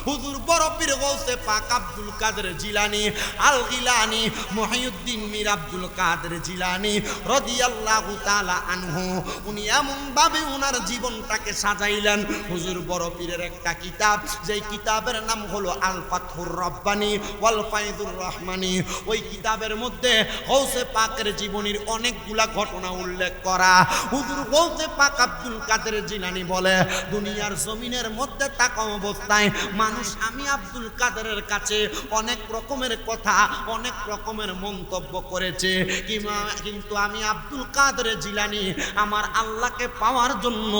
হুজুর বড় পীর গৌসে পাক আব্দুল কাদের জিলানী আল গিলানী মুহিউদ্দিন মীর আব্দুল কাদের জিলানী রাদিয়াল্লাহু তাআলা আনহু উনি এমন ভাবে ওনার জীবনটাকে সাজাইলেন। হুজুর বড় পীরের একটা কিতাব, যেই কিতাবের নাম হলো আল ফাতহুর রব্বানী ওয়াল ফায়দুর রহমানী। ওই কিতাবের মধ্যে গৌসে পাকের জীবনীর অনেকগুলা ঘটনা উল্লেখ করা। হুজুর গৌসে পাক আব্দুল কাদের জিলানী বলে, দুনিয়ার জমিনের মধ্যে থাকা অবস্থায় মানুষ আমি আব্দুল কাদেরের কাছে অনেক রকমের কথা, অনেক রকমের মন্তব্য করেছে, কিন্তু আমি আব্দুল কাদের জিলানী আমার আল্লাহকে পাওয়ার জন্য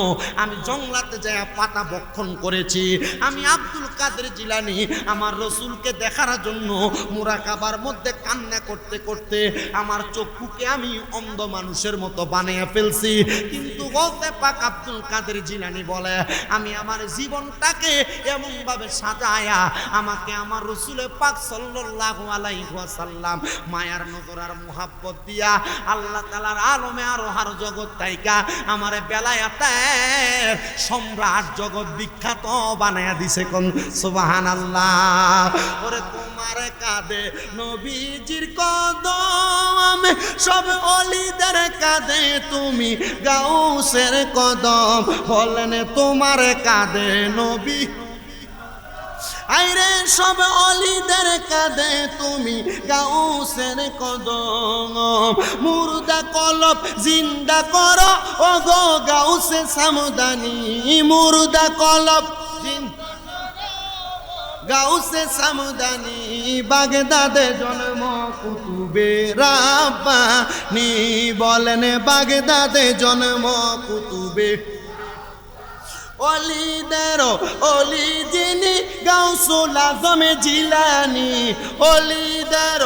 আমি জঙ্গলাতে যায় পাতা বক্ষণ করেছি। আমি আব্দুল কাদের জিলানী আমার রসুলকে দেখার জন্য মুরাকাবার মধ্যে কান্না করতে করতে আমার চক্ষুকে আমি অন্ধ মানুষের মতো বানিয়ে ফেলছি। কিন্তু গৌসে পাক আব্দুল কাদের জিলানী বলে, আমি আমার জীবনটাকে এমন ভাবে সাজায়া আমাকে আমার রসুলের পাক সাল্লাল্লাহু আলাইহি ওয়াসাল্লাম মায়ার নজর আর মুহাব্বত দিয়া আল্লাহ তাআলার আলমে আরোহার জগৎ তাইকা আমারে বেলায়েতের সম্রাট জগৎ বিখ্যাত বানায়া দিছে। কোন সুবহানাল্লাহ। ওরে তোমার কাঁধে নবীজির কদম, সব ওলিদের কাঁধে তুমি গাউসের কদম। বলেন তোমার কাঁধে নবী, আইরে সব অলিদের কাঁধে তুমি গাউসের কদম। মুর্দা কলব জিন্দা করো ও গো গাউসে সামদানি। মুর্দা কলব গাউসে সামদানি, বাগদাদে জন্ম কুতুবে রাব্বানি। বলেন বাগদাদে জন্ম কুতুবে অলিদের অলি যিনি গাউসুল আজম জিলানী। অলিদের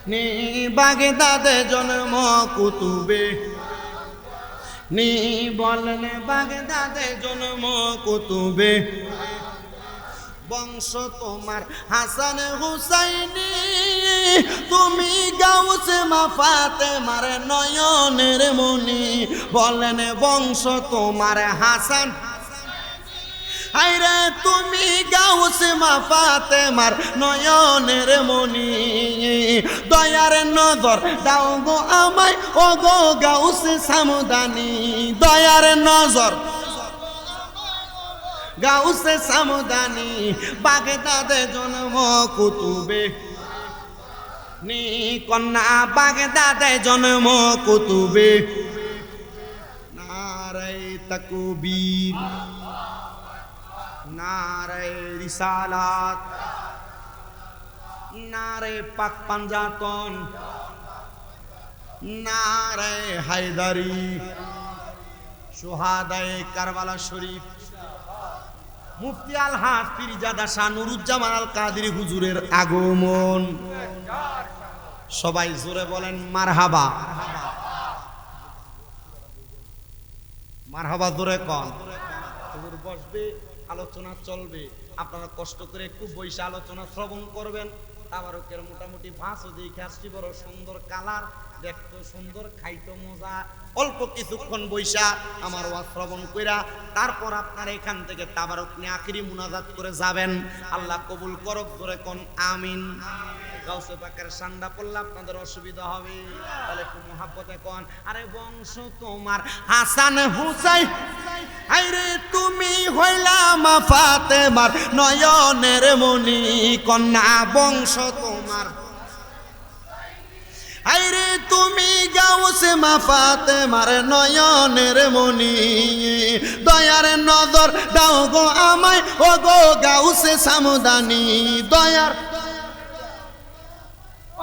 নি বাগদাদে জন্ম কুতুবে নি। বলেন বাগদাদে জন্ম কুতুবে। বংশ তোমার হাসান হুসাইনি, তুমি গাউসে মা ফাতেমার নয়নের মনি। বলেন বংশ তোমার হাসান, আইরে তুমি গাউসে মা ফাতেমার নয়নের মনি। দয়ার নজর দাও গো আমায় ও গো গাউসে সামদানি। দয়ার নজর গাউসে সামদানি, বাগদাদে জন্ম কুতুবে নি। কন্যা বাগদাদে জন্ম কুতুবে। নারায়ে তাকবীর, নারায়ে রিসালাত, নারায়ে পাক পাঞ্জাতন, নারায়ে হায়দারি, শুহাদায়ে কারবালা শরীফ। মুফতি আলহাজ পীরজাদা শাহ নুরুজ্জামান আল কাদেরী হুজুরের আগমন। সবাই জোরে বলেন মারহাবা। মারহাবা জোরে কন। হুজুর বসবে, আলোচনা চলবে, আপনারা কষ্ট করে একটু বইসা আলোচনা শ্রবণ করবেন। তাবারকের মোটামুটি ভাঁজও দেখে আসছি, বড় সুন্দর কালার, দেখতে সুন্দর, খাইতে মজা। অল্প কিছুক্ষণ বইসা আমার ওয়াজ শ্রবণ কইরা তারপর আপনারা এখান থেকে তাবারক নিয়ে আখিরি মুনাজাত করে যাবেন। আল্লাহ কবুল করক, জোরে কোন আমিন। গাউসে পাকের সান্ডা পড়লে আপনাদের অসুবিধা হবে, তাহলে একটু মুহাব্বতে কোন। আরে বংশ তোমার হাসান হুসাইন, আইরে তুমি হইলা মা ফাতেমার নয়নের মনি। কন্যা বংশ তোমার, আইরে তুমি গাউসে মা ফাতেমার নয়নের মনি। দয়ার নজর দাও গো আমায় ও গো গাউসে সামদানি। দয়ার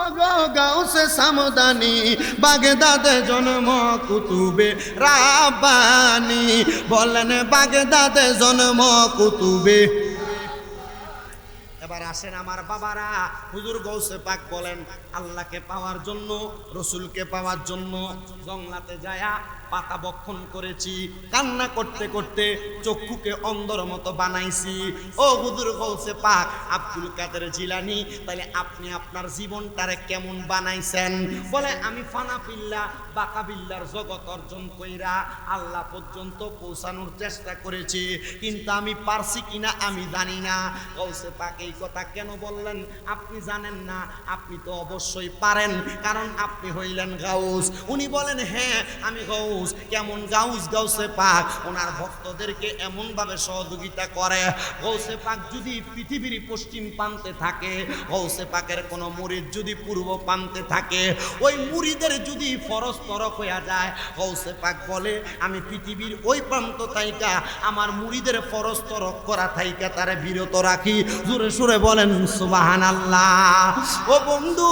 ও গো গাউসে সামদানি, বাগদাদে জন্ম কুতুবে রাব্বানি। বলেন বাগদাদে জন্ম কুতুবে। এবার আসেন আমার বাবারা, হুজুর গৌসে পাক বলেন আল্লাহকে পাওয়ার জন্য, রসুলকে পাওয়ার জন্য জঙ্গলাতে যায়া পাতা বক্ষণ করেছি, কান্না করতে করতে চক্ষুকে অন্ধর মতো বানাইছি। ও হুজুর গৌসে পাক আব্দুল কাদের জিলানী, তাহলে আপনি আপনার জীবনটারে কেমন বানাইছেন? বলে আমি ফানা ফিল্লা বাকা বিল্লার জগৎ অর্জন কইরা আল্লাহ পর্যন্ত পৌঁছানোর চেষ্টা করেছি, কিন্তু আমি পারছি কিনা আমি জানি না। গৌসে পাক এই কথা কেন বললেন আপনি জানেন না? আপনি তো অবশ্যই পারেন, কারণ আপনি হইলেন গাউস। উনি বলেন হ্যাঁ আমি গাউস। কেমন গাউস? গৌসে পাক ওনার ভক্তদেরকে এমন ভাবে সহযোগিতা করে, গৌসে পাক যদি পৃথিবীর পশ্চিম প্রান্তে থাকে, গৌসে পাকের কোন মুরিদ যদি পূর্ব প্রান্তে থাকে, ওই মুরিদের যদি ফরজ তরক হইয়া যায়, গৌসে পাক বলে আমি পৃথিবীর ওই প্রান্ত থাইকা আমার মুরিদের ফরজ তরক করা থাইকা তারে বিরত রাখি। জোরে সুরে বলেন সুবহানাল্লাহ। ও বন্ধু,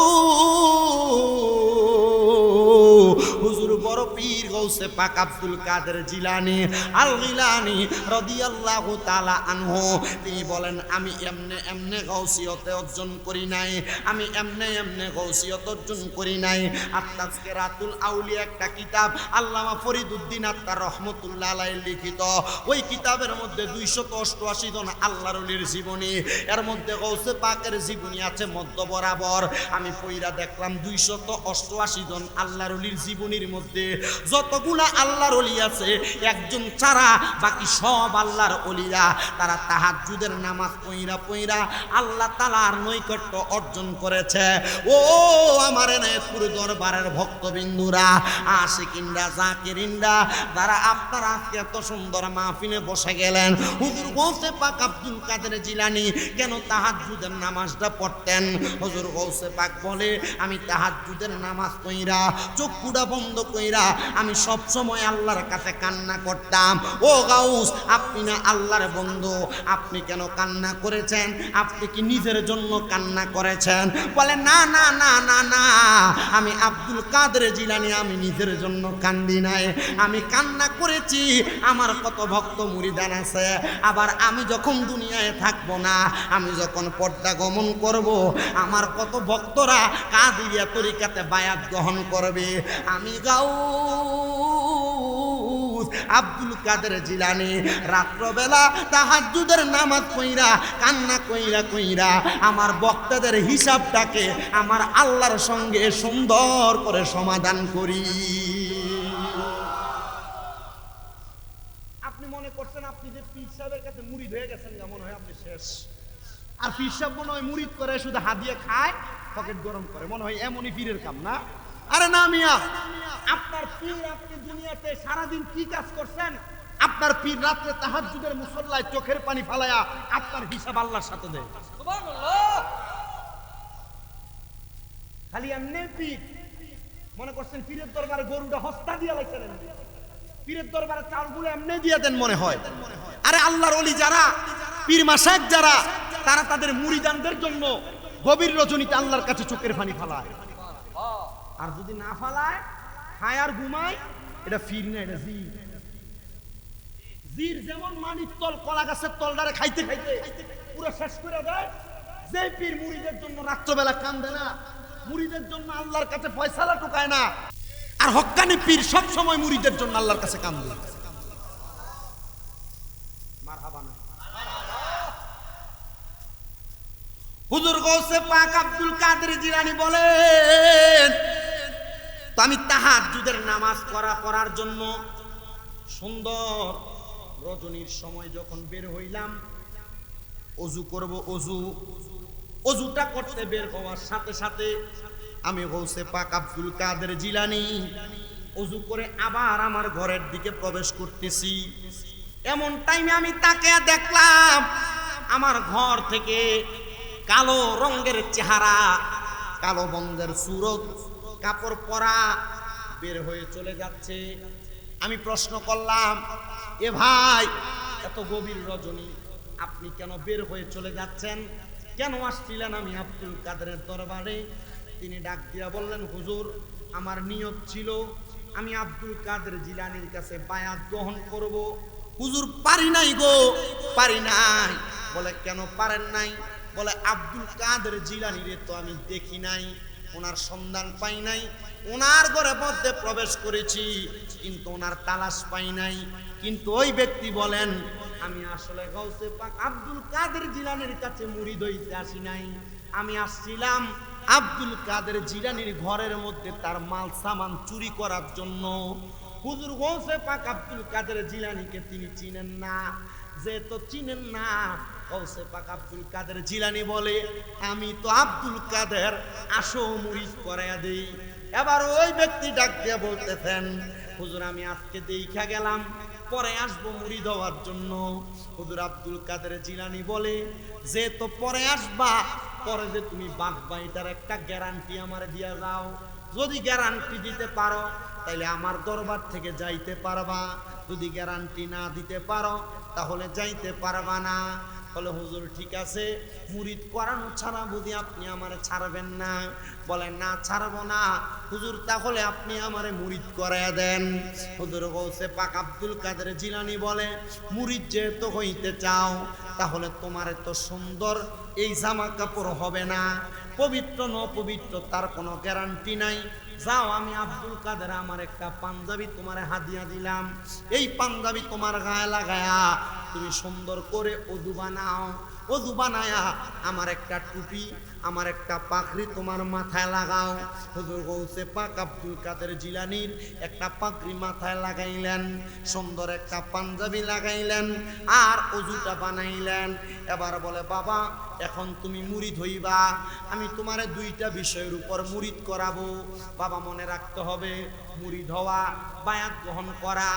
হুজুর বড় পীর গৌসে পাক আব্দুল কাদের জিলানী আল গিলানী রাদিয়াল্লাহু তাআলা আনহু, তিনি বলেন আমি এমনে এমনে গাউসিয়তে অর্জন করি নাই, আমি এমনে এমনে গাউসিয়ত অর্জন করি নাই। আত-তাযকিরাতুল আউলিয়া একটা কিতাব আল্লামা ফরিদউদ্দিন আত্তার রহমাতুল্লাহ আলাইহি লিখিত, ওই কিতাবের মধ্যে 288 জন আল্লাহর ওলির জীবনী, এর মধ্যে গৌসে পাকের জীবনী আছে মধ্য বরাবর। আমি পয়রা দেখলাম 288 জন আল্লাহর ওলির জীবনীর মধ্যে যতগুলা আল্লাহর ওলি আছে একজন ছাড়া বাকি সব আল্লাহর ওলিরা তারা তাহাজ্জুদের নামাজ পয়রা পয়রা আল্লাহ তাআলার নৈকট্য অর্জন করেছে। ও আমার এনায়েতপুর দরবারের ভক্তবিন্দুরা, আশিকিনরা, জাকিরিনরা, যারা আপনারা আজকে এত সুন্দর মাহফিলে বসে গেলেন, হুজুর গৌসে পাক আব্দুল কাদের জিলানী কেন তাহাজ্জুদের নামাজটা পড়তেন? হুজুর গৌসে পাক বলে আমি তাহাজ্জুদের নামাজ পয়রা চক্ষুটা বন্ধ কইরা আমি সব সময় আল্লাহর কাছে কান্না করতাম। ও গাউস, আপনি না আল্লাহর বন্ধু, আপনি কেন কান্না করেছেন? আপনি কি নিজের জন্য কান্না করেছেন? বলে না না না না না, আমি আব্দুল কাদের জিলানী আমি নিজের জন্য কান্দি নাই, আমি কান্না করেছি আমার কত ভক্ত মুরিদান আছে, আবার আমি যখন দুনিয়ায় থাকবো না, আমি যখন পর্দা গমন করব, আমার কত ভক্তরা কাদিরিয়া তরিকাতে বায়াত গ্রহণ করবে। আমি গাউস আব্দুল কাদের জিলানী রাত্রবেলা তাহাজ্জুদের নামাজ পড়া কান্না কইরা কইরা আমার বক্তাদের হিসাবটাকে আমার আল্লাহর সঙ্গে সুন্দর করে সমাধান করি। আপনি মনে করছেন আপনি যে পীর সাহেবের কাছে মুরিদ হয়ে গেছেন, মনে হয় আপনি শেষ। আর পীর সাহেব মনে হয় মুরিদ করে শুধু হাদিয়া খায়, পকেট গরম করে, মনে হয় এমনই পীরের কাম না? আরে না মিয়া, আপনার পীর আপনি দুনিয়াতে সারাদিন কি কাজ করছেন? আপনার পীর রাত্রে তাহাজ্জুদের মুসল্লায় চোখের পানি ফালায়া আপনার হিসাব আল্লাহর সাথে দেয়। সুবহানাল্লাহ। খালি এমনি পীর মনে করছেন পীরের দরবারে গরুটা হস্তা দিয়া লাইছেন, পীরের দরবারে চালগুলো এমনি দিয়া দেন মনে হয়। আরে আল্লাহর ওলি যারা, পীর মাশায়েখ যারা, তারা তাদের মুরিদানদের জন্য গভীর রজনীতে আল্লাহর কাছে চোখের পানি ফালায়। আর যদি না ফালায়, খায় আর ঘুমায়, এটা ফির না, এটা জির। জির যেমন মানির তল, কলা গাছের তলটারে খাইতে খাইতে পুরো শেষ করে দেয়, যে পীর মুরিদের জন্য রাত্রবেলা কান্দে না, মুরিদের জন্য আল্লাহর কাছে ফয়সালা টুকায় না, আর হক্কানি পীর সব সময় মুরিদের জন্য আল্লাহর কাছে কান্দে। মারহাবা না। হুজুর গৌসে পাক আব্দুল কাদের জিলানী বলেন, তো আমি তাহাজ্জুদের নামাজ পড়ার জন্য সুন্দর রজনীর সময় যখন বের হইলাম, অজু করব, অজুটা করতে বের হওয়ার সাথে সাথে আমি গৌসে পাক আব্দুল কাদের জিলানী অজু করে আবার আমার ঘরের দিকে প্রবেশ করতেছি। এমন টাইমে আমি তাকে দেখলাম আমার ঘর থেকে কালো রঙের চেহারা, কালো বঙ্গের সুরত, কাপড় পরা বের হয়ে চলে যাচ্ছে। আমি প্রশ্ন করলাম, এ ভাই, এত গভীর রজনী আপনি কেন বের হয়ে চলে যাচ্ছেন? কেন আসছিলেন আমি আব্দুল কাদেরের দরবারে? তিনি ডাক দিয়া বললেন, হুজুর, আমার নিয়ত ছিল আমি আব্দুল কাদের জিলানীর কাছে বায়াত গ্রহণ করব। হুজুর, পারি নাই গো, পারি নাই। বলে কেন পারেন নাই? বলে আব্দুল কাদের জিলানীরে তো আমি দেখি নাই, ওনার সন্ধান পাই নাই, ওনার ঘরের মধ্যে প্রবেশ করেছি, কিন্তু ওনার তালাশ পাই নাই। কিন্তু ওই ব্যক্তি বলেন, আমি আসলে গাউসে পাক আব্দুল কাদের জিলানীর কাছে মুরিদ হইতে আসি নাই, আমি আসছিলাম আব্দুল কাদের জিলানীর ঘরের মধ্যে তার মাল সামান চুরি করার জন্য। হুজুর গাউসে পাক আব্দুল কাদের জিলানীকে তিনি চিনেন না, যে তো চিনেন না, গাউসে পাক আব্দুল কাদের জিলানী বলে, আমি তো আব্দুল কাদের, আসো মুরিদ করাইয়া দেই। এবার ওই ব্যক্তি ডাক দিয়ে বলতেছেন, হুজুর আমি আজকে দেখা গেলাম, পরে আসবো মুরিদ হওয়ার জন্য। হুজুর আব্দুল কাদের জিলানী বলে, যে তো পরে আসবা, পরে যে তুমি বাঁচবা এটার একটা গ্যারান্টি আমারে দিয়া যাও। যদি গ্যারান্টি দিতে পারো তাহলে আমার দরবার থেকে যাইতে পারবা, যদি গ্যারান্টি না দিতে পারো তাহলে যাইতে পারবা না। বলে হুজুর ঠিক আছে, মুরিদ করানো ছাড়া বুঝি আপনি আমারে ছাড়বেন না? বলে না, ছাড়বো না হুজুর, তাহলে আপনি আমারে মুরিদ করাইয়া দেন। হুজুর গাউসে পাক আব্দুল কাদের জিলানী বলে, মুরিদ যেহেতু হইতে চাও, তাহলে তোমার তো সুন্দর এই জামা কাপড় হবে না, পবিত্র ন পবিত্র তার কোনো গ্যারান্টি নাই। যাও, আমি আব্দুল কাদের আমার একটা পাঞ্জাবি তোমার হাদিয়া দিলাম, এই পাঞ্জাবি তোমার গায়ে লাগায়া তুমি সুন্দর করে ওযু বানাও, ওযু বানায়া আমার একটা টুপি, আমার একটা পাগড়ি তোমার মাথায় লাগাও। হুজুর গাউসে পাক আব্দুল কাদের জিলানীর একটা পাগড়ি মাথায় লাগাইলেন, সুন্দর একটা পাঞ্জাবি লাগাইলেন, আর ওযুটা বানাইলেন। এবার বলে, বাবা এখন তুমি মুরিদ হইবা, আমি তোমারে দুইটা বিষয়ের উপর মুরিদ করাবো। বাবা মনে রাখতে হবে, মুরিদ হওয়া, বায়াত গ্রহণ করা।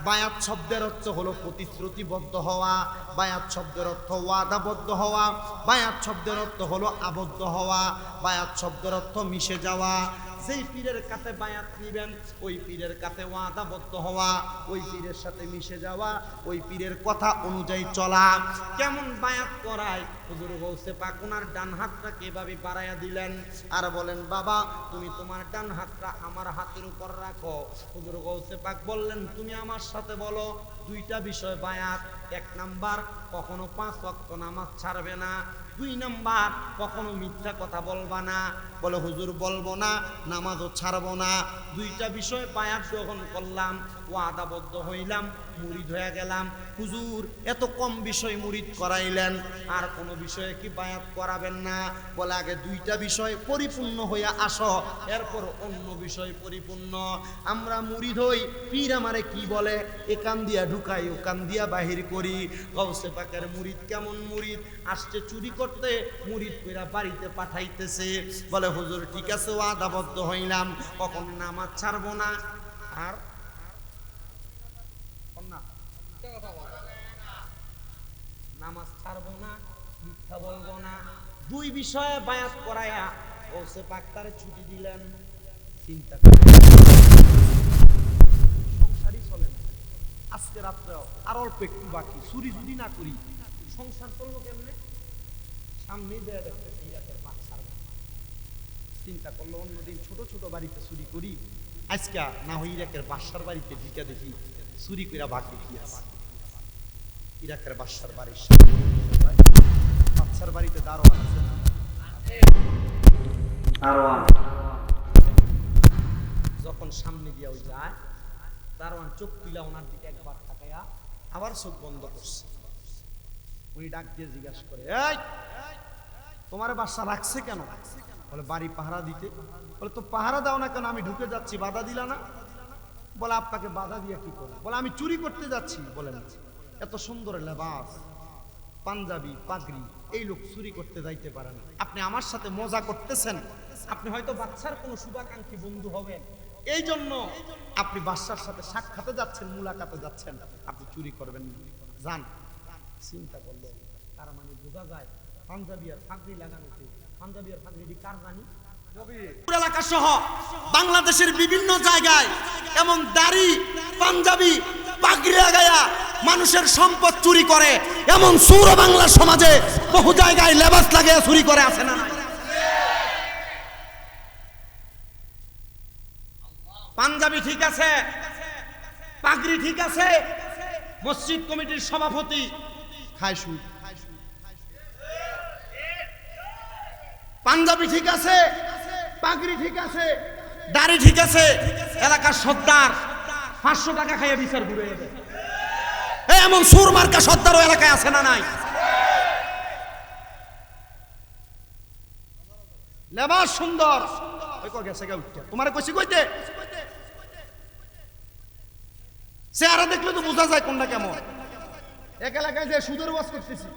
বায়াত শব্দের অর্থ হলো প্রতিশ্রুতিবদ্ধ হওয়া, বায়াত শব্দের অর্থ ওয়াদাবদ্ধ হওয়া, বায়াত শব্দের অর্থ হলো আবদ্ধ হওয়া, বায়াত শব্দের অর্থ মিশে যাওয়া। যেই পীরের কাছে বায়াত নিবেন ওই পীরের কাছে ওয়াদাবদ্ধ হওয়া, ওই পীরের সাথে মিশে যাওয়া, ওই পীরের কথা অনুযায়ী চলা। কেমন বায়াত করায়? হুজুর গাউসে পাক ওনার ডান হাতটাকে এভাবে বাড়াইয়া দিলেন আর বলেন, বাবা তুমি তোমার ডান হাতটা আমার হাতের উপর রাখো। হুজুর গাউসে পাক বললেন, তুমি আমার সাথে বলো দুইটা বিষয় বায়াত। এক নাম্বার, কখনো 5 ওয়াক্ত নামাজ ছাড়বে না। 2 নাম্বার, কখনো মিথ্যা কথা বলবা না। বলে হুজুর বলবো না, নামাজও ছাড়বো না। দুইটা বিষয় বায়াত গ্রহণ করলাম, ওয়াদাবদ্ধ হইলাম, মুরিদ হয়ে গেলাম। হুজুর এত কম বিষয় মুরিদ করাইলেন, আর কোনো বিষয়ে কি বায়াত করাবেন না? বলে আগে দুইটা বিষয় পরিপূর্ণ হইয়া আসো, এরপর অন্য বিষয় পরিপূর্ণ। আমরা মুরিদ হই, পীর আমারে কি বলে, এ কান দিয়া ঢুকাই ও কান দিয়া বাহির করি। গাউসে পাকের মুরিদ কেমন মুরিদ, আসছে চুরি করতে, মুরিদ কইরা বাড়িতে পাঠাইতেছে। বলে হুজুর ঠিক আছে, ওয়াদাবদ্ধ হইলাম, কখনো নামাজ ছাড়বো না, আর নামাজ ছাড়বো না, মিথ্যা বলবো না। 2 বিষয়ে বায়াত করায়া গাউসে পাক তারে ছুটি দিলেন। চিন্তা করে সংসারই চলে না। আজকে রাত্রে আর অল্প একটু বাকি, চুরি যদি না করি সংসার চলবো কেমনে? সামনে দেয়া দেখতে ইরাকের বাচ্চার চিন্তা করলো, অন্যদিন ছোট ছোট বাড়িতে চুরি করি, আজকে না হয় ইরাকের বাদশার বাড়িতে ঢিকা দেখি চুরি কইরা বাকি কি আছে। ইরাকের বাদশার বাড়ির বাচ্চার বাড়িতে দারোয়ান আছে না? দারোয়ান যখন সামনে দিয়া ওই যায়, দারোয়ান চোখ তুলা ওনার দিকে একবার তাকায়া আবার চোখ বন্ধ করছে। উনি ডাক দিয়ে জিজ্ঞাসা করে, এই তোমার বাদশা রাখছে কেন? বলে বাড়ি পাহারা দিতে। বলে তো পাহারা দাও না কেন? আমি ঢুকে যাচ্ছি, বাধা দিলা না? বলে আপনাকে বাধা দিয়ে কি করে? বলে আমি চুরি করতে যাচ্ছি। বলেন এত সুন্দর লেবাস, পাঞ্জাবি, পাগড়ি, এই লোক চুরি করতে যাইতে পারে না। আপনি আমার সাথে মজা করতেছেন, আপনি হয়তো বাদশার কোনো শুভাকাঙ্ক্ষী বন্ধু হবেন, এই জন্য আপনি বাদশার সাথে সাক্ষাতে যাচ্ছেন, মুলাকাতে যাচ্ছেন, আপনি চুরি করবেন না, যান। চিন্তা করলো, তার মানে বোঝা যায় পাঞ্জাবি আর পাগড়ি লাগানোতে, পাঞ্জাবি আর পাগড়ি কার জানি? এলাকা সহ বাংলাদেশের বিভিন্ন জায়গায় এমন দাড়ি, পাঞ্জাবি, পাগড়ি লাগায়া মানুষের সম্পদ চুরি করে, এমন সৌর বাংলা সমাজে বহু জায়গায় লেবাস লাগায়া চুরি করে, আছে না? পাঞ্জাবি ঠিক আছে, পাগড়ি ঠিক আছে, মসজিদ কমিটির সভাপতি খায় সুদ। পাঞ্জাবি ঠিক আছে, পাগড়ি ঠিক আছে, দাড়ি ঠিক আছে, এলাকার সর্দার 500 টাকা খাইয়া বিচার ঘুরে যাবে। এমন সুর মার্কা সর্দারও এলাকায় আছে না নাই? লেবাস সুন্দর, ওই কো গেছে গা উঠতে, তোমারে কইছি কইতে চেহারা দেখলে তো বোঝা যায় কোনটা কেমন। এক এলাকায় যে সুদের ওয়াজ করতেছি,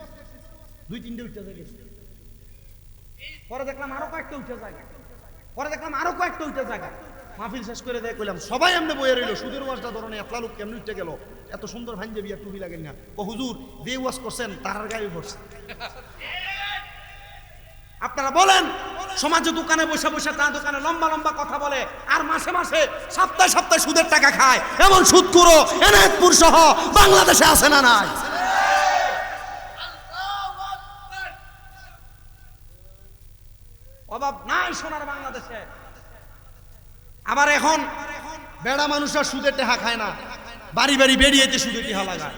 2-3টে উঠতে যায়, পরে দেখলাম আরো কয়েকটা উঠে যায়, পরে দেখলাম আরো কয়েকটা উঠে যায়। মাহফিল শেষ করে দেয়, কইলাম সবাই এমনি বইয়ে রইল, সুদের ওয়াজটা ধরনের এতলা লোক কেমনি উঠতে গেল, এত সুন্দর ভাঞ্জাবি আর টুপি লাগেন না। ও হুজুর যে ওয়াজ করছেন তার গায়ে পড়ছে। আপনারা বলেন, সমাজে দোকানে বসে বসে তার দোকানে লম্বা লম্বা কথা বলে, আর মাসে মাসে সপ্তাহে সপ্তাহে সুদের টাকা খায়, এমন সুদখোর এনায়েতপুর সহ বাংলাদেশে আছে না নাই? অভাব নাই সোনার বাংলাদেশে। আবার এখন বেড়া মানুষরা সুদের টাকা খায় না, বাড়ি বাড়ি বেরিয়েতে সুদের টাকা লাগায়।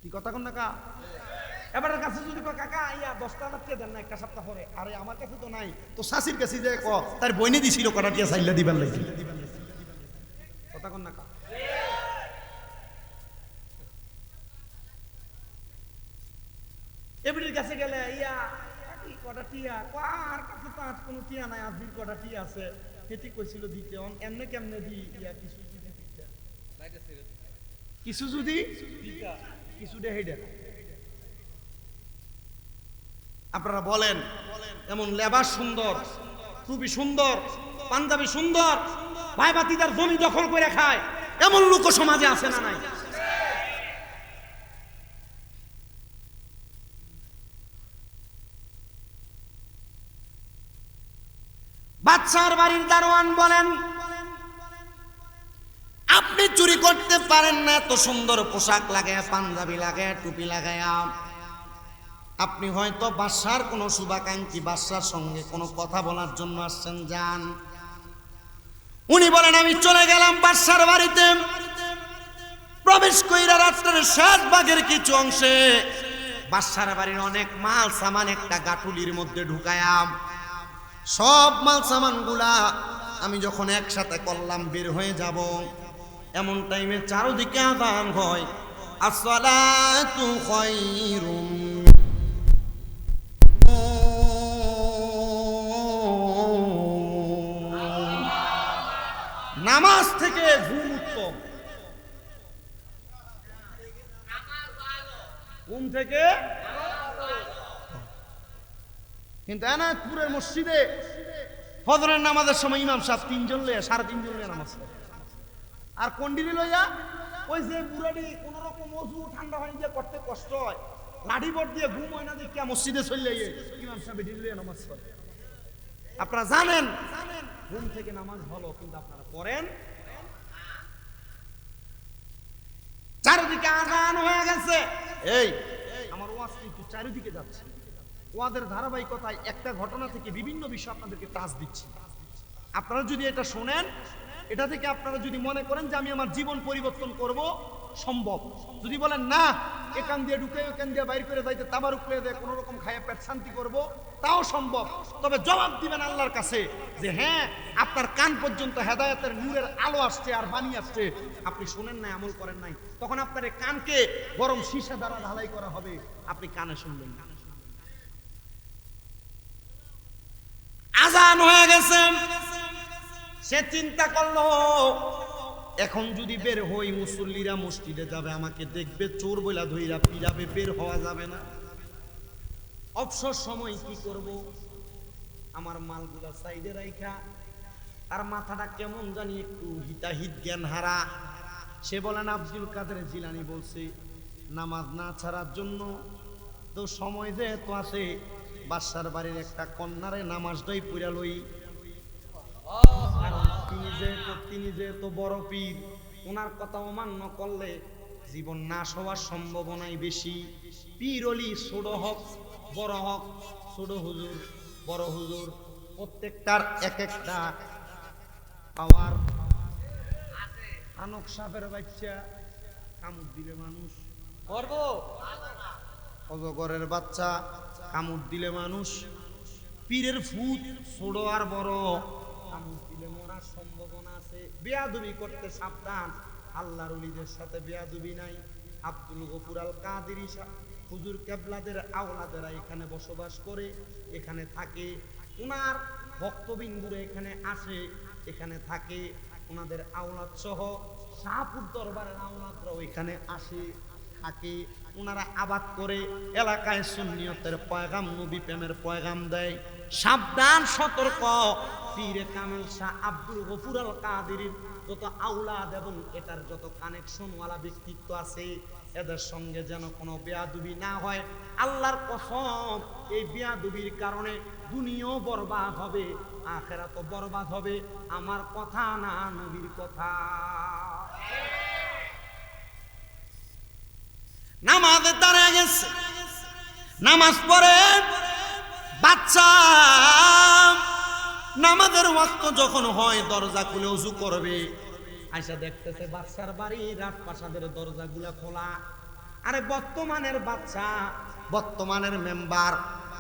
কি কথা কোন না কা? এবার কাছে যদি কাকা ইয়া 10 টাকা দেন না একটা সপ্তাহ পরে, আরে আমার কাছে তো নাই, তো শাশির কাছে যে ক তার বইনে দিছিল কটা টিয়া চাইলা দিবার লাগি। কথা কোন না কা? এবির কাছে গেলে ইয়া কটা টিয়া, আর কাছে তো আজ কোনো টিয়া নাই, আজ কটা টিয়া আছে, হেতি কইছিল দিতে, এমনে কেমনে দি ইয়া কিছু যদি দিতে, কিছু যদি দিতা, কিছু দে হেডা। আপনারা বলেন, এমন লেবাস সুন্দর, টুপি সুন্দর, পাঞ্জাবি সুন্দর, ভাই বাতিদার জমি দখল করে খায়, এমন লোক সমাজে আছে না নাই? বাদশার বাড়ির দারোয়ান বলেন, আপনি চুরি করতে পারেন না, এত সুন্দর পোশাক লাগায়, পাঞ্জাবি লাগায়, টুপি লাগায়, আপনি হয়তো বাদশার কোনো শুভাকাঙ্ক্ষী, বাদশার সঙ্গে কোনো কথা বলার জন্য আসছেন, যান। উনি বলেন, আমি চলে গেলাম বাদশার বাড়িতে, প্রবেশ কইরা রাত্রের শেষ ভাগের কিছু অংশে বাদশার বাড়ির অনেক মাল সামান একটা গাটুলির মধ্যে ঢুকায়াম। সব মাল সামান গুলা আমি যখন একসাথে করলাম বের হয়ে যাব, এমন টাইমে চারদিকে আযান হয়, আসসালাতু খায়রুম, নামাজ থেকে ঘুম উত্তম, ঘুম থেকে। কিন্তু এনায়েতপুরের মসজিদে ফজরের নামাজের সময় ইমাম সাহেব 3 জন লইয়া 3.5 জন লইয়া নামাজ পড়ে, আর কন্ডিলি লইয়া ওই যে বুড়াটি কোন রকম ওযু ঠান্ডা পানি দিয়ে করতে কষ্ট হয়, লাঠি বট দিয়ে ঘুম হয় না দেখিয়া মসজিদে চলে যাইয়ে ইমাম সাহেব এটি লইয়া নামাজ পড়ে। আপনারা জানেন ঘুম থেকে নামাজ ভালো, কিন্তু আপনারা পড়েন। চারিদিকে আযান হয়ে গেছে, এই আমার ওয়াজ কিন্তু চারিদিকে যাচ্ছে, ওয়াজের ধারাবাহিকতায় একটা ঘটনা থেকে বিভিন্ন বিষয় আপনাদেরকে টাচ দিচ্ছি। আপনারা যদি এটা শোনেন, এটা থেকে আপনারা যদি মনে করেন যে আমি আমার জীবন পরিবর্তন করব, সম্ভব। যদি বলেন না এখান দিয়ে ঢুকে ওখান দিয়ে বাইর করে যাইতে তাবারুক করে দেয় কোনো রকম খাইয়া পেট শান্তি করব, তাও সম্ভব। তবে জবাব দিবেন আল্লাহর কাছে যে হ্যাঁ, আপনার কান পর্যন্ত হেদায়েতের নূরের আলো আসছে আর বাণী আসছে, আপনি শোনেন নাই, আমল করেন নাই, তখন আপনার এই কানকে গরম সীসা দ্বারা ঢালাই করা হবে, আপনি কানে শুনবেন না। আযান হয়ে গেছে, সে চিন্তা করলো এখন যদি বের হই, মুসল্লিরা মসজিদে যাবে, আমাকে দেখবে, চোর বইলা ধইরা পিরাবে, বের হওয়া যাবে না। অবসর সময় কি করব, আমার মালগুলা সাইডে রাইখা, আর মাথাটা কেমন জানি একটু হিতাহিত জ্ঞান হারা। সে বলেন, আব্দুল কাদের জিলানী বলছে, নামাজ না ছাড়ার জন্য তো সময় যেহেতু আছে, বাদশার বাড়ির একটা কন্যারে নামাজটাই পড়া লই, কারণ তিনি যেহেতু বড় পীর, ওনার কথা অমান্য করলে জীবন নাশ হওয়ার সম্ভাবনাই বেশি। পীর অলি ছোট হক বড় হক, ছোট হুজুর বড় হুজুর, প্রত্যেকটার এক একটা পাওয়ার। আনক সাপের বাচ্চা কামড় দিলে মানুষ মরবো, অজগরের বাচ্চা কামড় দিলে মানুষ পীরের ফুট ছোট আর বড়, কামড় দিলে মরার সম্ভাবনা আছে। বেয়াদবি করতে সাবধান। আল্লাহর ওলিদের সাথে বেয়াদবি নাই। আব্দুল গফুর আল কাদেরী হুজুর কেবলাদের আওলাদেরা এখানে বসবাস করে, এখানে থাকে। ওনার ভক্তবিন্দুরা এখানে আসে, এখানে থাকে। ওনাদের আওলাদ সহ শাহপুর দরবারের আওলাদরাও এখানে আসে, থাকে। ওনারা আবাদ করে, এলাকায় সুন্নিয়তের পয়গাম, নবী প্রেমের পয়গাম দেয়। সাবধান, সতর্ক। পীরে কামেল শাহ আব্দুল গফুর আল কাদেরীর যত আওলাদ এবং এটার যত কানেকশন ওয়ালা ব্যক্তিত্ব আছে, এদের সঙ্গে যেন কোনো বেয়াদবি না হয়। আল্লাহর কসম, এই বেয়াদবির কারণে দুনিয়াও বরবাদ হবে, আখিরাতও বরবাদ হবে। আমার কথা না, নবীর কথা। নামাজে দাঁড়িয়ে গেছে, নামাজ পড়ে বাচ্চা, নামাজের ওয়াক্ত যখন হয় দরজা খুলে ওযু করবে, আয়সা দেখতেছে বাচ্চার বাড়ি রাজপ্রাসাদের দরজাগুলা খোলা। আরে বর্তমানের বাচ্চা, বর্তমানের মেম্বার,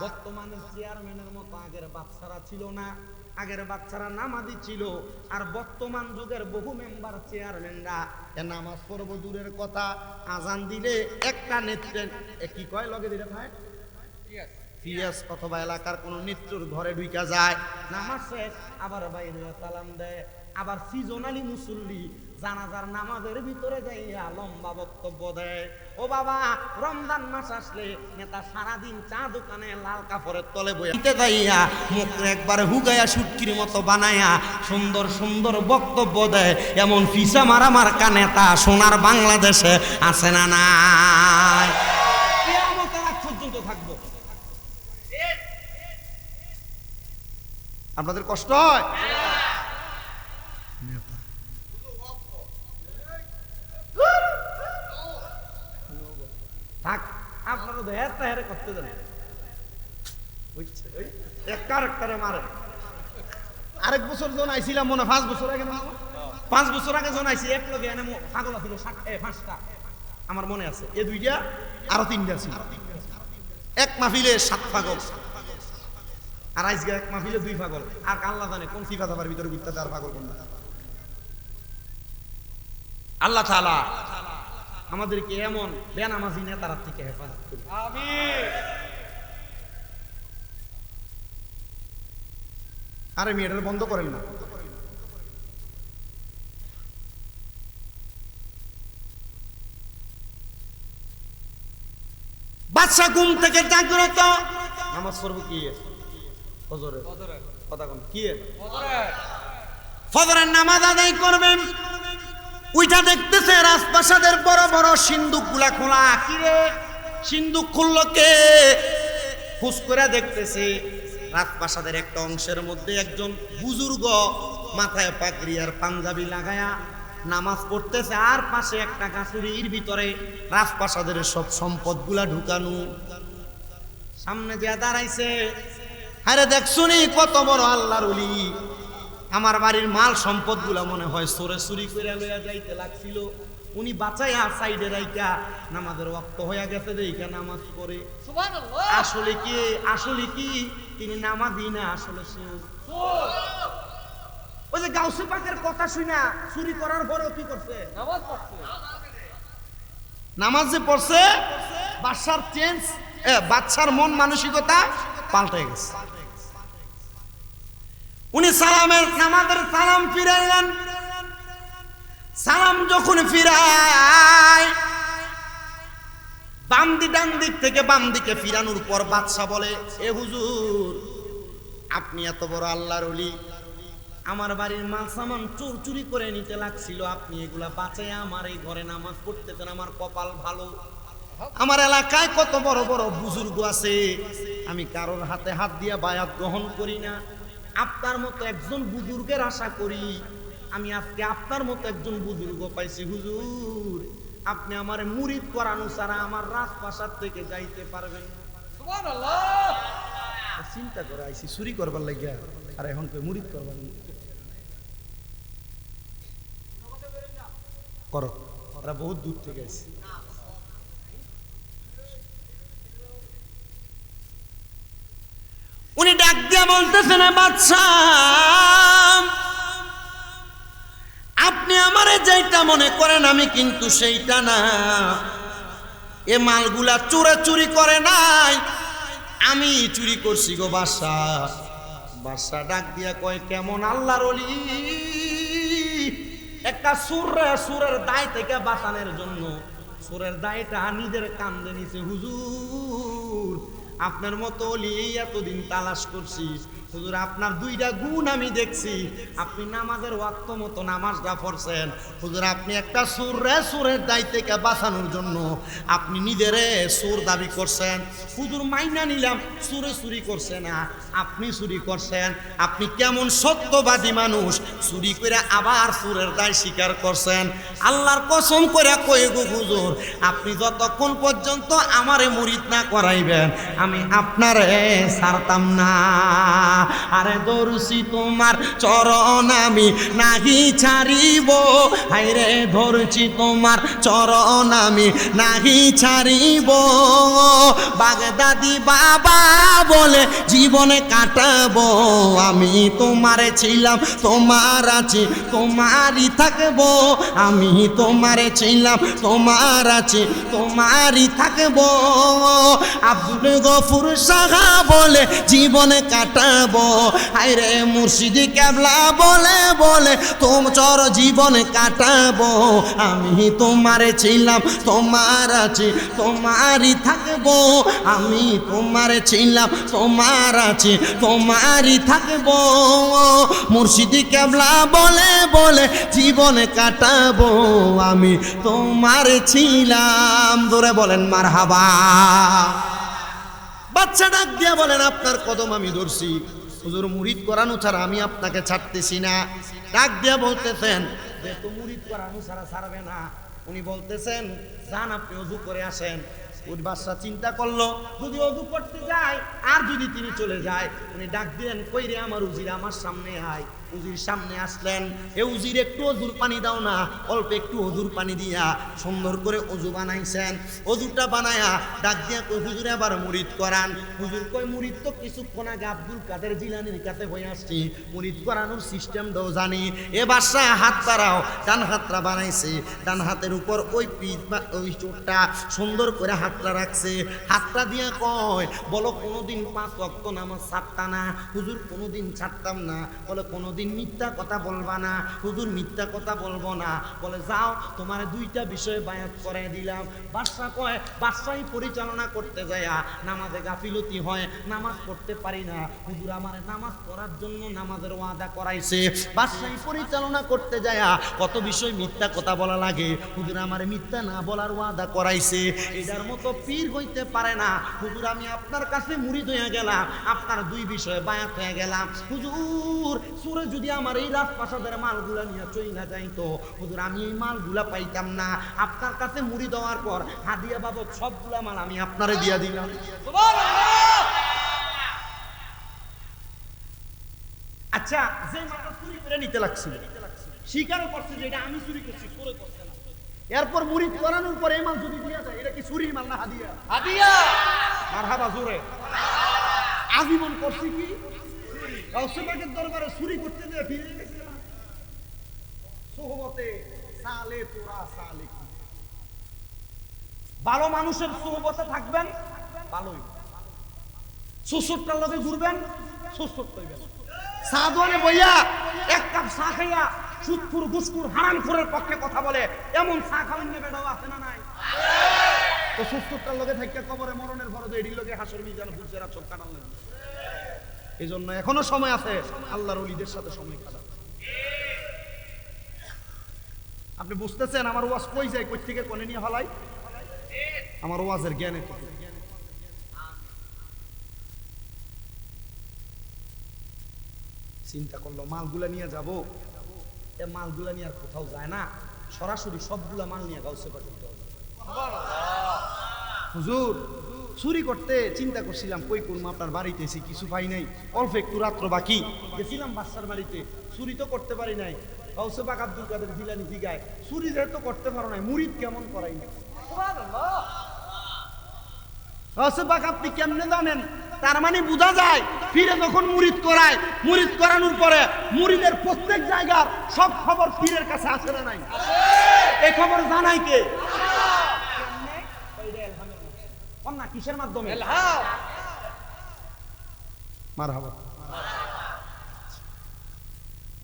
বর্তমানের চেয়ারম্যানের মতো আগের বাচ্চারা ছিল না। আগের বাচ্চারা নামাজি ছিল, আর বর্তমান যুগের বহু মেম্বার চেয়ারম্যানরা নামাজ পড়ব দূরের কথা, আজান দিলে একটা নেত্রে কি কয় লগে দিলে ভাই ফিয়াস অথবা এলাকার কোন নেত্রর ঘরে ঢুকা যায়, নামাজ শেষ আবার বাইরে সালাম দেয়। আবার সিজনালি মুসল্লি জানাজার নামাজের ভিতরে যাইয়া লম্বা বক্তব্য দেয়। ও বাবা, রমজান মাস আসলে নেতা সারাদিন চা দোকানে লাল কাপড়ের তলে বইতে যাইয়া মুখ একবার হুগাইয়া শুটকির মতো বানায়া সুন্দর সুন্দর বক্তব্য দেয়। এমন ফিসা মারা মার্কা নেতা সোনার বাংলাদেশে আছে না নাই? কিয়ামতের আগ পর্যন্ত থাকবো। আপনাদের কষ্ট হয়? থাক, আপনারা তো হেরটা হেরে করতে দেন, বুঝছে? এক মারে। আরেক বছর জন আইছিলাম মনে 5 বছর আগে, 5 বছর আগে জন আইছি, এক লগে এনে পাগল ছিল 5টা আমার মনে আছে। এ 2টা আরো 3টা ছিল। এক মাহফিলে 7 পাগল, আর আজকে এক মাহফিলে 2 পাগল। আর আল্লাহ জানে কোন সিফাতার ভিতরে ঘুরতে আর পাগল কোনটা। আল্লাহ তাআলা আমাদেরকে এমন বেনামাজি নেতার থেকে হেফাজত করুন, আমিন। আরে মেয়েটার বন্ধ করেন না। বাদশা ঘুম থেকে জাগ্রত, নামাজ পড়ব কি ফজরের কথা কোন কি ফজরের নামাজ আদায় করবেন। ওইটা দেখতেছে রাজপ্রাসাদের বড় বড় সিন্দুক গুলা খোলা। কিরে সিন্দুক খুললো কে? খুশ করে দেখতেছে রাজপ্রাসাদের একটা অংশের মধ্যে একজন বুজুর্গ মাথায় পাগড়ি আর পাঞ্জাবি লাগায়া নামাজ পড়তেছে, আর পাশে একটা গাছুরির ভিতরে রাজপ্রাসাদের সব সম্পদ গুলা ঢুকানো। সামনে যে দাঁড়াইছে, আরে দেখছুনি কত বড় আল্লাহর ওলি। আমার বাড়ির মাল সম্পদ গুলা মনে হয় চোরে চুরি করে লইয়া যাইতে লাগছিল, উনি বাঁচাইয়া সাইডে রাইকা নামাজের ওয়াক্ত হইয়া গেছে দেখে নামাজ পড়ে। আসলে কি তিনি নামাজি না, আসলে ওই যে গাউসে পাকের কথা শুনা চুরি করার পরেও কি করছে? নামাজ পড়ছে। নামাজ যে পড়ছে, বাদশার চেঞ্জ, বাদশার মন মানসিকতা পাল্টে গেছে। উনি সালামের নামাজের সালাম ফিরাইলেন। সালাম যখন ফিরায়, বাম দিক ডান দিক থেকে বাম দিকে ফিরানোর পর বাদশা বলে, এ হুজুর, আপনি এত বড় আল্লাহর ওলি, আমার বাড়ির মাল সামান চোর চুরি করে নিতে লাগছিল, আপনি এগুলা বাঁচাই আমার এই ঘরে নামাজ পড়তেছেন, আমার কপাল ভালো। আমার এলাকায় কত বড় বড় বুজুর্গ আছে, আমি কারোর হাতে হাত দিয়া বায়াত গ্রহণ করি না। আপনার মতো একজন বুজুর্গের আশা করি, আমি আজকে আপনার মতো একজন বুজুর্গ পাইছি হুজুর, আপনি আমার মুরিদ করানো ছাড়া আমার রাজপ্রাসাদ থেকে যাইতে পারবেন না। সুবহানাল্লাহ। চিন্তা করে আইছি চুরি করবার লাগিয়া, আর এখন তো মুরিদ করবার করো, ওরা বহুত দূর থেকে আইছে। উনি ডাক দিয়া বলতেছে না বাদশা, আপনি আমারে যেটা মনে করেন আমি কিন্তু সেইটা না। এ মালগুলা চুরি করে নাই, আমি চুরি করছি গো বাদশা। বাদশা ডাক দিয়া কয়, কেমন আল্লাহর ওলি, একটা সুরের দায় থেকে বাঁচানোর জন্য সুরের দায়টা নিজের কান্দে নিছে। হুজুর আপনার মতো ওলি এতদিন তালাশ করছি, হুজুর আপনার দুইটা গুণ আমি দেখছি। আপনি নামাজের ওয়াক্ত মতো নামাজটা পড়ছেন, হুজুর আপনি একটা সুরের দায় থেকে বাঁচানোর জন্য আপনি নিজেরে সুর দাবি করছেন। হুজুর মাইনা নিলাম সুরে চুরি করছে না, আপনি চুরি করছেন। আপনি কেমন সত্যবাদী মানুষ, চুরি করে আবার সুরের দায় স্বীকার করছেন। আল্লাহর কসম করে কই গো হুজুর, আপনি যতক্ষণ পর্যন্ত আমারে মুরিদ না করাইবেন আমি আপনারে ছাড়তাম না। আরে ধরছি তোমার চরণ আমি নাহি ছাড়িব, হাইরে ধরছি তোমার চরণ আমি নাহি ছাড়িব। বাগদাদি বাবা বলে জীবনে কাটাবো, আমি তোমারে ছিলাম তোমার আছি তোমারই থাকবো। আমি তোমারে ছিলাম তোমার আছি তোমারই থাকবো। আব্দুল গফুর সাহা বলে জীবনে কাটাবো, হায়রে মুর্শিদি কেবলা বলে বলে তোমার জীবনে কাটাবো। আমি তোমারে ছিলাম তোমার আছি তোমারই থাকবো। আমি তোমারে ছিলাম তোমার আছি তোমারই থাকবো। মুর্শিদি কেবলা বলে বলে জীবনে কাটাবো, আমি তোমারে ছিলাম। ধরে বলেন মারহাবা। বাচ্চা ডাক দিয়া বলেন, আপনার কদম আমি ধরছি হুজুর, মুরিদ করানো ছাড়া আমি আপনাকে ছাড়তেছি না। ডাক দিয়া বলতেছেন যে তো মুরিদ করানো ছাড়া ছাড়বে না। উনি বলতেছেন যান আপনি ওযু করে আসেন। ওই বাদশা চিন্তা করলো যদি ওযু করতে যায় আর যদি তিনি চলে যায়, উনি ডাক দিলেন কই রে আমার উজির, আমার সামনে আয়। উজির সামনে আসলেন, এ উজির একটু ওযুর পানি দাও না। অল্প একটু ওযুর পানি দিয়া সুন্দর করে ওযু বানাইছেন। ওযুটা বানায়া ডাক দিয়া কই হুজুর আবার মুরিদ করান। হুজুর কই মুরিদ তো কিছুক্ষণ আগে আব্দুল কাদের জিলানীর কাছে হয়ে আসছি, মুরিদ করানোর সিস্টেমটাও জানি। এ বাদশা হাত বাড়াও, ডান হাতটা বানাইছে, ডান হাতের উপর ওই পিঠ বা ওই চোটটা সুন্দর করে হাতটা রাখছে। হাতটা দিয়া কয় বলো কোনোদিন 5 ওয়াক্ত নামাজ ছাড়তা না? হুজুর কোনোদিন ছাড়তাম না। বলে কোনোদিন মিথ্যা কথা বলবা না? হুজুর মিথ্যা কথা বলবো না। বলে যাও তোমার দুইটা বিষয়ে বায়াত করে দিলাম। বাদশা কয় বাদশাহী পরিচালনা করতে যায়া নামাজে গাফিলতি হয়, নামাজ পড়তে পারি না। হুজুর আমার নামাজ পড়ার জন্য নামাজের ওয়াদা করাইছে। বাদশাহী পরিচালনা করতে যায়া কত বিষয় মিথ্যা কথা বলা লাগে, হুজুর আমার মিথ্যা না বলার ওয়াদা করাইছে। এটার মতো পীর হইতে পারে না। হুজুর আমি আপনার কাছে মুরিদ হয়ে গেলাম, আপনার দুই বিষয়ে বায়াত হয়ে গেলাম। হুজুর সুরে যদি আমার এই রাজপ্রাসাদের মালগুলা নিয়ে চই না যাইতো, হুজুর আমি এই মালগুলা পাইতাম না। আপনার কাছে মুরিদ হওয়ার পর হাদিয়া বাবদ সবগুলা মাল আমি আপনারে দিয়া দিলাম। আচ্ছা যে মালটা চুরি করে নিতে লাগছিল, স্বীকারও করছে যে এটা আমি চুরি করছি, চোরে করছে না। এরপর মুরিদ করানোর পর এই মাল যদি দিয়া যায়, এটা কি চুরির মাল না হাদিয়া? হাদিয়া। মারহাবা জোরে। আজীবন করছি কি গাউসে পাকের দরবারে চুরি করতে দিয়ে ফিরে গেছে সোহবতে সালে তোরা সালে। ভালো মানুষের সোহবতে থাকবেন, ভালোই। সুসুরটার লগে ঘুরবেন, সুসুর হইবেন। সাদওয়ানে বইয়া এক কাপ চা খাইয়া সুদখুর ঘুষখুর হারামখোরের পক্ষে কথা বলে, এমন চা খাওয়ান না বেটাও আছে না নাই? তো সুসুরটার লগে থাইকা কবরে মরণের পরে এডির লগে হাসর মিজান ফুলছেরা চোখ কাটাল লাগবে। এই জন্য এখনো সময় আছে আল্লাহর ওলিদের সাথে সময় কাটান। আপনি বুঝতেছেন আমার ওয়াজ কই যায়, কই থেকে কোনে নিয়ে হলাই? আমার ওয়াজের জ্ঞানে চিন্তা করলো মালগুলা নিয়ে যাব, এ মালগুলা নিয়ে আর কোথাও যায় না, সরাসরি সবগুলা মাল নিয়ে গাউসে পাক করতে হবে। হুজুর চুরি করতে চিন্তা করছিলাম কই করবো, আপনার বাড়িতে এসে কিছু পাই নাই, অল্প একটু রাত্র বাকি গেছিলাম বাদশার বাড়িতে, চুরি তো করতে পারি নাই। গাউসে পাক আব্দুল কাদের জিলানী জিগায় চুরি যেহেতু করতে পারো নাই, মুরিদ কেমন করাই না? গাউসে পাক আপনি কেমনে জানেন তার মানে বোঝা যায় পীরে যখন মুরিদ করায়, মুরিদ করানোর পরে মুরিদের প্রত্যেক জায়গার সব খবর পীরের কাছে আসে না নাই? এই খবর জানাই কে? না কিসের মাধ্যমে? মারহাবা।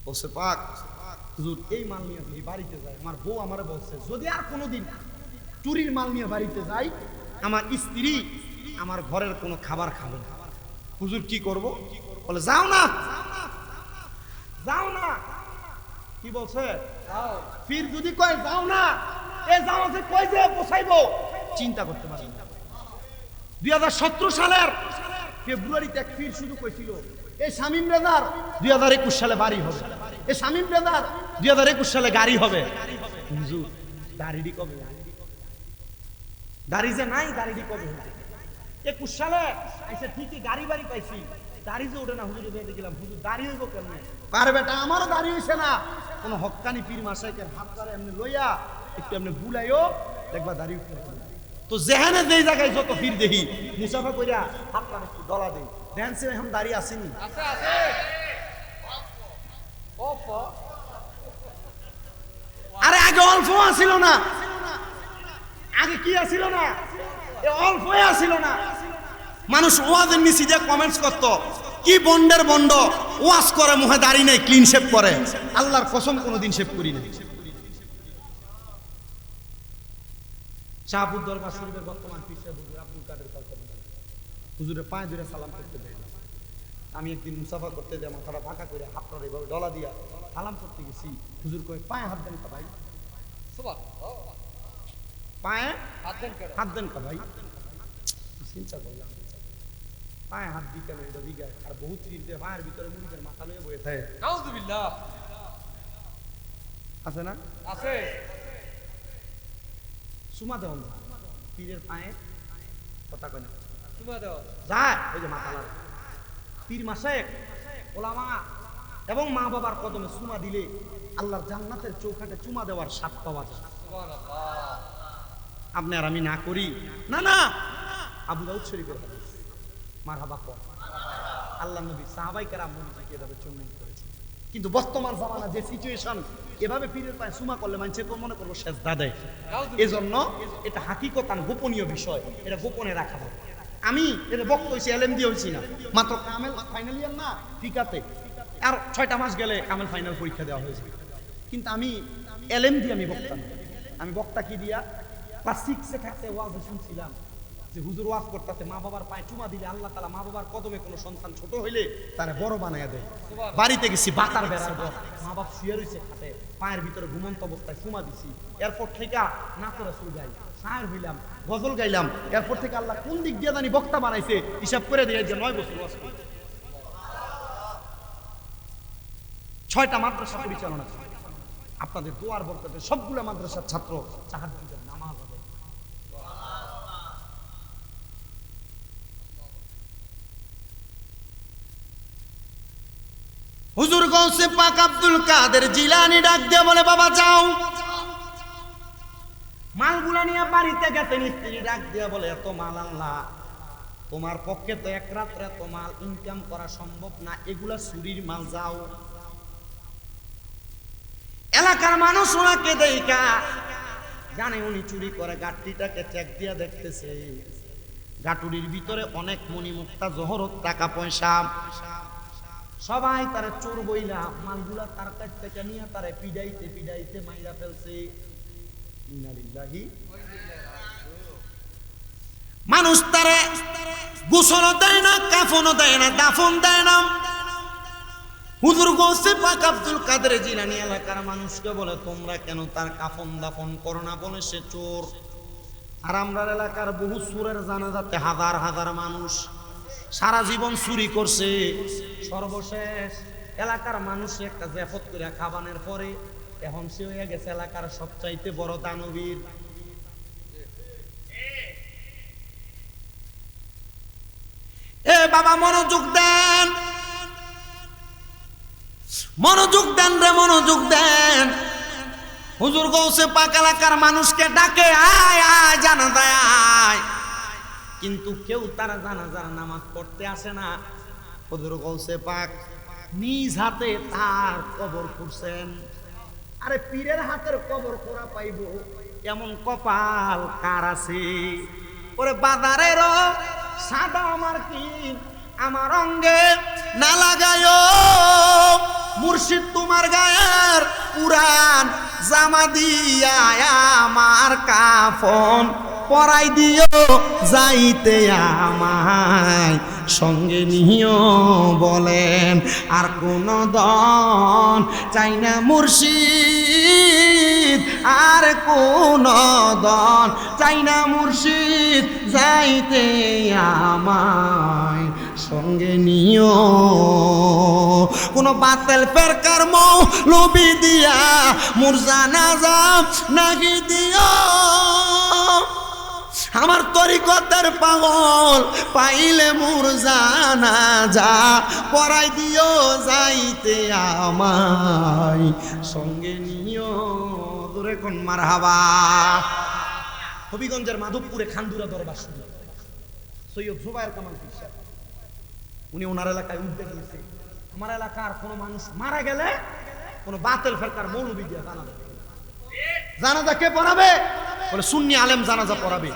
বলছে পাক হুজুর এই মাল নিয়ে যদি বাড়িতে যায়, আমার বউ আমারে বলছে যদি আর কোনোদিন চুরির মাল নিয়ে বাড়িতে যাই, আমার স্ত্রী আমার ঘরের কোনো খাবার খাবে না। হুজুর কি করব? বলে যাও না, যাও না। কি বলছে? ফির যদি কয় যাও না, এ যাও যে কই যে পোষাইবো চিন্তা করতে পারেন। 2017 সালের ফেব্রুয়ারিতে এক ফির শুরু করেছিল এই শামীম রেজার 2021 সালে বাড়ি হবে, এই শামীম রেজার 2021 সালে গাড়ি হবে। হুজুর দাড়িডি কবে? দাড়ি যে নাই, দাড়িডি কবে হবে? 21 সালে আইসা ঠিকই গাড়ি বাড়ি পাইছি, দাড়ি যে ওঠে না। হুজুর দেখলাম হুজুর দাড়ি হইব কেমনে? কার বেটা আমারও দাড়ি হইছে না। কোন হক্কানি পীর মাসাইকের হাত ধরে এমনি লইয়া একটু এমনি বুলাইও দেখবা দাড়ি উঠতে। তো যেখানে যেই জায়গায় যত ফির দেখি মুসাফা কইরা হাত পা একটু ডলা দেই, ড্যান্সে এখন দাড়ি আসেনি। আরে আগে অল্প আসিল না, আগে কি আসিল না, অল্প আসিল না। মানুষ ওয়াজের নিচে দিয়ে কমেন্টস করতো কি বন্ডের বন্ড, ওয়াজ করে মুখে দাড়ি নেই, ক্লিন শেভ করে। আল্লাহর কসম কোনোদিন শেভ করি নাই। শাহপুর দরবার শরীফের বর্তমান পীর সাহেব হুজুর আব্দুল কাদের হুজুরের পায়ে ধরে সালাম করতে দেয় না। আমি একদিন মুসাফা করতে যাই, মাথাটা ফাঁকা করে হাতটা এভাবে ডলা দিয়া সালাম করতে গেছি। হুজুর কই পায়ে হাত দেন কা ভাই, পায়ে হাত দেন কা ভাই। চিন্তা করলাম পায়ে হাত দিতে এটা দিগায়, আর বহুত ফিরতে পায়ের ভিতরে মুড়িদের মাথা লয়ে বয়ে থাকে। নাউযুবিল্লাহ আছে না? আছে। সুমা দেওয়া পীরের পায়ে কথা কয় না, সুমা দেওয়া যায়। ওই যে মাথা লাগা পীর মাসে ওলামা এবং মা বাবার কদমে সুমা দিলে আল্লাহর জান্নাতের চৌখাটে চুমা দেওয়ার স্বাদ পাওয়া যায়। আপনি আর আমি না করি না। না আবু দাউদ শরীফের হাদিস। মারহাবা কর। আল্লাহ নবী সাহাবায়ে কেরাম নবীকে এভাবে চুম্বন করেছে। কিন্তু বর্তমান জামানা যে সিচুয়েশন, এভাবে পীরের পায়ে সুমা করলে মানুষ তো মনে করবো সেজদা দেয়। এজন্য এটা হাকিকতান গোপনীয় বিষয়, এটা গোপনে রাখা হবে। আমি এটা বক্ত হয়েছি, এলএম দিয়ে হয়েছি না, মাত্র কামেল ফাইনাল ইয়ার না ঠিকাতে, আর 6টা মাস গেলে কামেল ফাইনাল পরীক্ষা দেওয়া হয়েছে। কিন্তু আমি এলএম দিয়ে আমি বক্তা না। আমি বক্তা কি দিয়া ক্লাস 6-এ থাকতে ওয়াজ শুনছিলাম যে হুজুর ওয়াজ করতে মা বাবার পায়ে চুমা দিলে আল্লাহ তাআলা মা বাবার কদমে কোনো সন্তান ছোট হইলে তারে বড় বানায়া দেয়। বাড়িতে গেছি বাতার বেড়ার পর মা বাপ শুয়ে রয়েছে খাটে, পায়ের ভিতরে ঘুমন্ত অবস্থায় চুমা দিছি। এরপর থেকে না করে শুরু যাই, শায়ের হইলাম, গজল গাইলাম। এরপর থেকে আল্লাহ কোন দিক দিয়ে জানি বক্তা বানাইছে, হিসাব করে দিয়ে যে 9 বছর ওয়াজ করি। 6টা মাদ্রাসা পরিচালনা করি। আপনাদের দোয়ার বরকতে সবগুলো মাদ্রাসার ছাত্র তাহাজ্জুদের নামাজ আদায়। হুজুর গৌসে পাক আব্দুল কাদের জিলানী ডাক দিয়ে বলে বাবা যাও। মালগুলা নিয়ে বাড়িতে গেছেন, স্ত্রী ডাক দিয়ে বলে এত মাল আনলা, তোমার পক্ষে তো এক রাত্রে এত মাল ইনকাম করা সম্ভব না, এগুলা চুরির মাল, যাও। এলাকার মানুষ ওনাকে দেখা জানে উনি চুরি করে, গাট্টিটাকে চেক দিয়া দেখতেছে গাটুরির ভিতরে অনেক মণিমুক্তা জহরত টাকা পয়সা। সবাই তারে চোর বইলা মালগুলা তার কাছ থেকে নিয়ে তারে পিডাইতে পিডাইতে মাইরা ফেলছে। ইন্নালিল্লাহি। মানুষ তারে গোসলও দেয় না, কাফনও দেয় না, দাফন দেয় না। হুজুর গৌসে পাক আব্দুল কাদের জিলানী এলাকার মানুষকে বলে তোমরা কেন তার কাফন দাফন করো না? বলে সে চোর। আর আমরা এলাকার বহু চোরের জানাজাতে হাজার হাজার মানুষ সারা জীবন চুরি করছে, সর্বশেষ এলাকার মানুষ একটা জেফত করে খাবানের পরে এখন সে হয়ে গেছে এলাকার সবচাইতে বড় দানবীর। এ বাবা মনোযোগ দেন, মনোযোগ দেন রে, মনোযোগ দেন। হুজুর গৌসে পাক এলাকার মানুষকে ডাকে আয় আয় জানাজায় আয়। কিন্তু কেউ তারা জানাজার নামাজ পড়তে আসে না। হুজুর গৌসে পাক নিজ হাতে তার কবর খুঁড়ছেন। আরে পীরের হাতের কবর খোঁড়া পাইব এমন কপাল কার আছে? ওরে বাজারের সাদা আমার কি আমার অঙ্গে না লাগায়, মুর্শিদ তোমার গায়ের পুরান জামা দিয়া আমার কাফন পরাই দিও, যাইতে আমায় সঙ্গে নিও বলেন। আর কোন দন চাই না মুর্শিদ, আর কোন দন চাই না মুর্শিদ, যাইতে আমায় সঙ্গে নিও। কোন বাতিল ফেরকার মৌলবি দিয়া মোর জানাজা নাগি দিও, আমার তরিকতের পাগল পাইলে মোর জানাজা পরাই দিও, যাইতে আমায় সঙ্গে নিও। দূরে কোন মারহাবা। হবিগঞ্জের মাধবপুরে খান্দুরা দরবার শুরু, সৈয়দ জুবায়ের কামাল পীর সাহেব উনি ওনার এলাকায় উঠতে গিয়েছে। আমার এলাকার কোনো মানুষ মারা গেলে কোনো বাতিল ফেরকার মৌলবি দিয়া জানাজা কে পড়াবে? বলে সুন্নি আলেম জানাজা পড়াবে।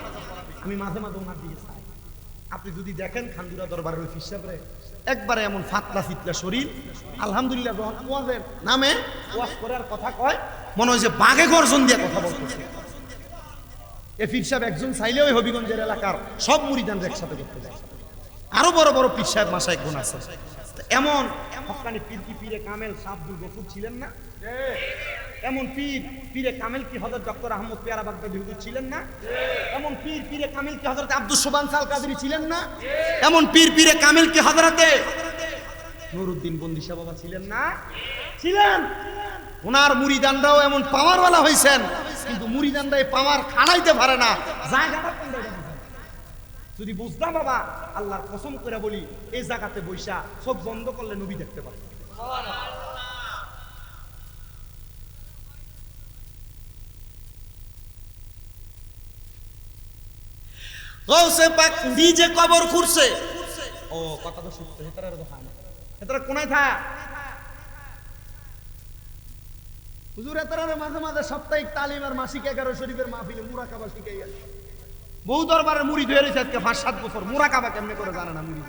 আমি মাঝে মাঝে ওনার দিকে চাই। আপনি যদি দেখেন খান্দুরা দরবারের ওই পীর সাহেবরে একবারে এমন ফাতলা ফিতলা শরীর, আলহামদুলিল্লাহ যখন ওয়াজের নামে ওয়াজ করার কথা কয় মনে হয় যে বাঘে গর্জন দিয়ে কথা বলতেছে। এ পীর সাহেব একজন চাইলে ওই হবিগঞ্জের এলাকার সব মুরিদান একসাথে করতে যায়। আরো বড় বড় পীর সাহেব মাসায়েখ গুণ আছে। এমন হক্কানি পীর কি পীরে কামেল শাহ আব্দুল গফুর ছিলেন না? এমন পীরে কামেল কি হযরত ডক্টর আহমদ পেয়ারা বাগদাদি হুজুর ছিলেন না? এমন পীরে কামেল কি হযরত আব্দুস সুবহান সাল কাদরি ছিলেন না? এমন পীরে কামেল কি হযরতে নুরউদ্দিন বন্দিশা বাবা ছিলেন না? ছিলেন। ওনার মুরিদানরাও এমন পাওয়ারওয়ালা হয়েছেন, কিন্তু মুরিদানরা এই পাওয়ার খাড়াইতে পারে না। জায়গাটা কোন জায়গা যদি বুঝতাম বাবা, আল্লাহর কসম করে বলি এই জায়গাতে বৈশা সব বন্ধ করলে নবী দেখতে পাবে। গৌসে পাক নিজে কবর খুঁড়ছে। ও কথা তো শুনতে হেতারা দোকান হেতারা কোনায় থা হুজুর হেতারা মাঝে মাঝে সাপ্তাহিক তালিম আর মাসিক 11 শরীফের মাহফিলে মুরাকাবা শিখাইয়া বহু দরবারের মুরিদ হয়ে রয়েছে আজকে 5-7 বছর। মুরাকাবা কেমনে করে জানে না মুরিদ,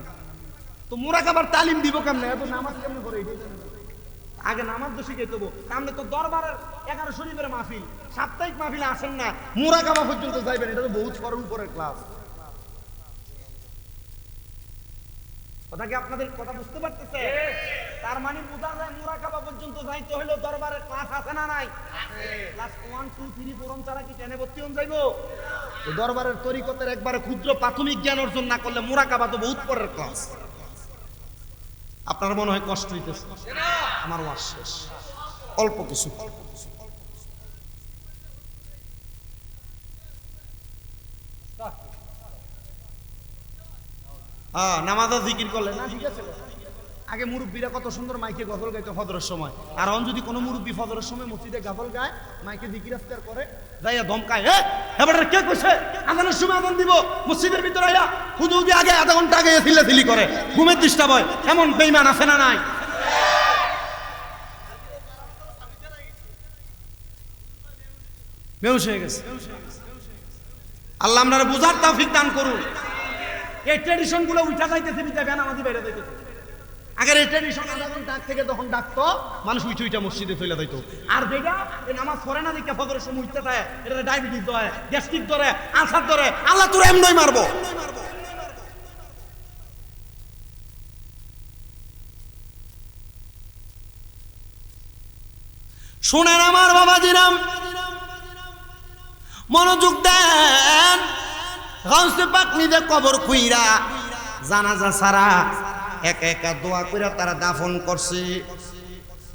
তো মুরাকাবার তালিম দিব কেমনে? এত নামাজ কেমনে করে এটাই জানে না। আগে নামাজ তো শিখাই দেবো, তাহলে তো দরবারের 11 শরীফের মাহফিল সাপ্তাহিক মাহফিলে আসেন না, মুরাকাবা পর্যন্ত যাইবেন, এটা তো বহুত ফরের উপরের ক্লাস। কথা কি আপনাদের কথা বুঝতে পারতেছে? তার মানে বোঝা যায় মুরাকাবা পর্যন্ত যাইতে হইলো দরবারের ক্লাস আছে না নাই? ক্লাস 1 2 3 4 ছাড়া কি টেনে ভর্তি হন যাইবো? দরবারের তরিকতের একবারে ক্ষুদ্র প্রাথমিক জ্ঞান অর্জন না করলে মুরাকাবা তো বহুত পরের ক্লাস। আপনার মনে হয় কষ্ট হইতেছে? আমার ওয়াজ শেষ, অল্প কিছু। নামাজ জিকির করলে না, ঠিক আছে। আগে মুরব্বীরা কত সুন্দর মাইকে গজল গাইতো ফজরের সময়, আর অন যদি কোনো মুরব্বী ফজরের সময় মসজিদে গজল গায়, মাইকে জিকির আজকার করে, যাইয়া ধমকায়, এবারে কে কইছে আজানের সময় আজান দিব, মসজিদের ভিতরে আইয়া হুজুরি আগে আধা ঘন্টা আগে ছিলাছিলি করে, ঘুমের ডিস্টার্ব হয়। এমন বেঈমান আছে না নাই? বেহুশ হয়ে গেছে। আল্লাহ আপনারা বুঝার তৌফিক দান করুন। এই ট্রেডিশন গুলো উঠা যাইতেছে, বিটা বেনামাজি বাইরে যাইতেছে। আগের এই ট্রেডিশন আধা ঘন্টা আগ থেকে তখন ডাকতো, মানুষ উঠে উঠা মসজিদে চলে যাইতো। আর যেটা এই নামাজ পড়ে না দেখে ফজরের সময় উঠতে থাকে, এটা ডায়াবেটিস ধরে, গ্যাস্ট্রিক ধরে, আলসার ধরে, আল্লাহ তোর এমনই মারবো। শোনেন আমার বাবাজিরাম, মনোযোগ দেন। গাউসে পাক নিজে কবর খুইরা জানাজা ছাড়া একা একা দোয়া কইরা তারা দাফন করছে।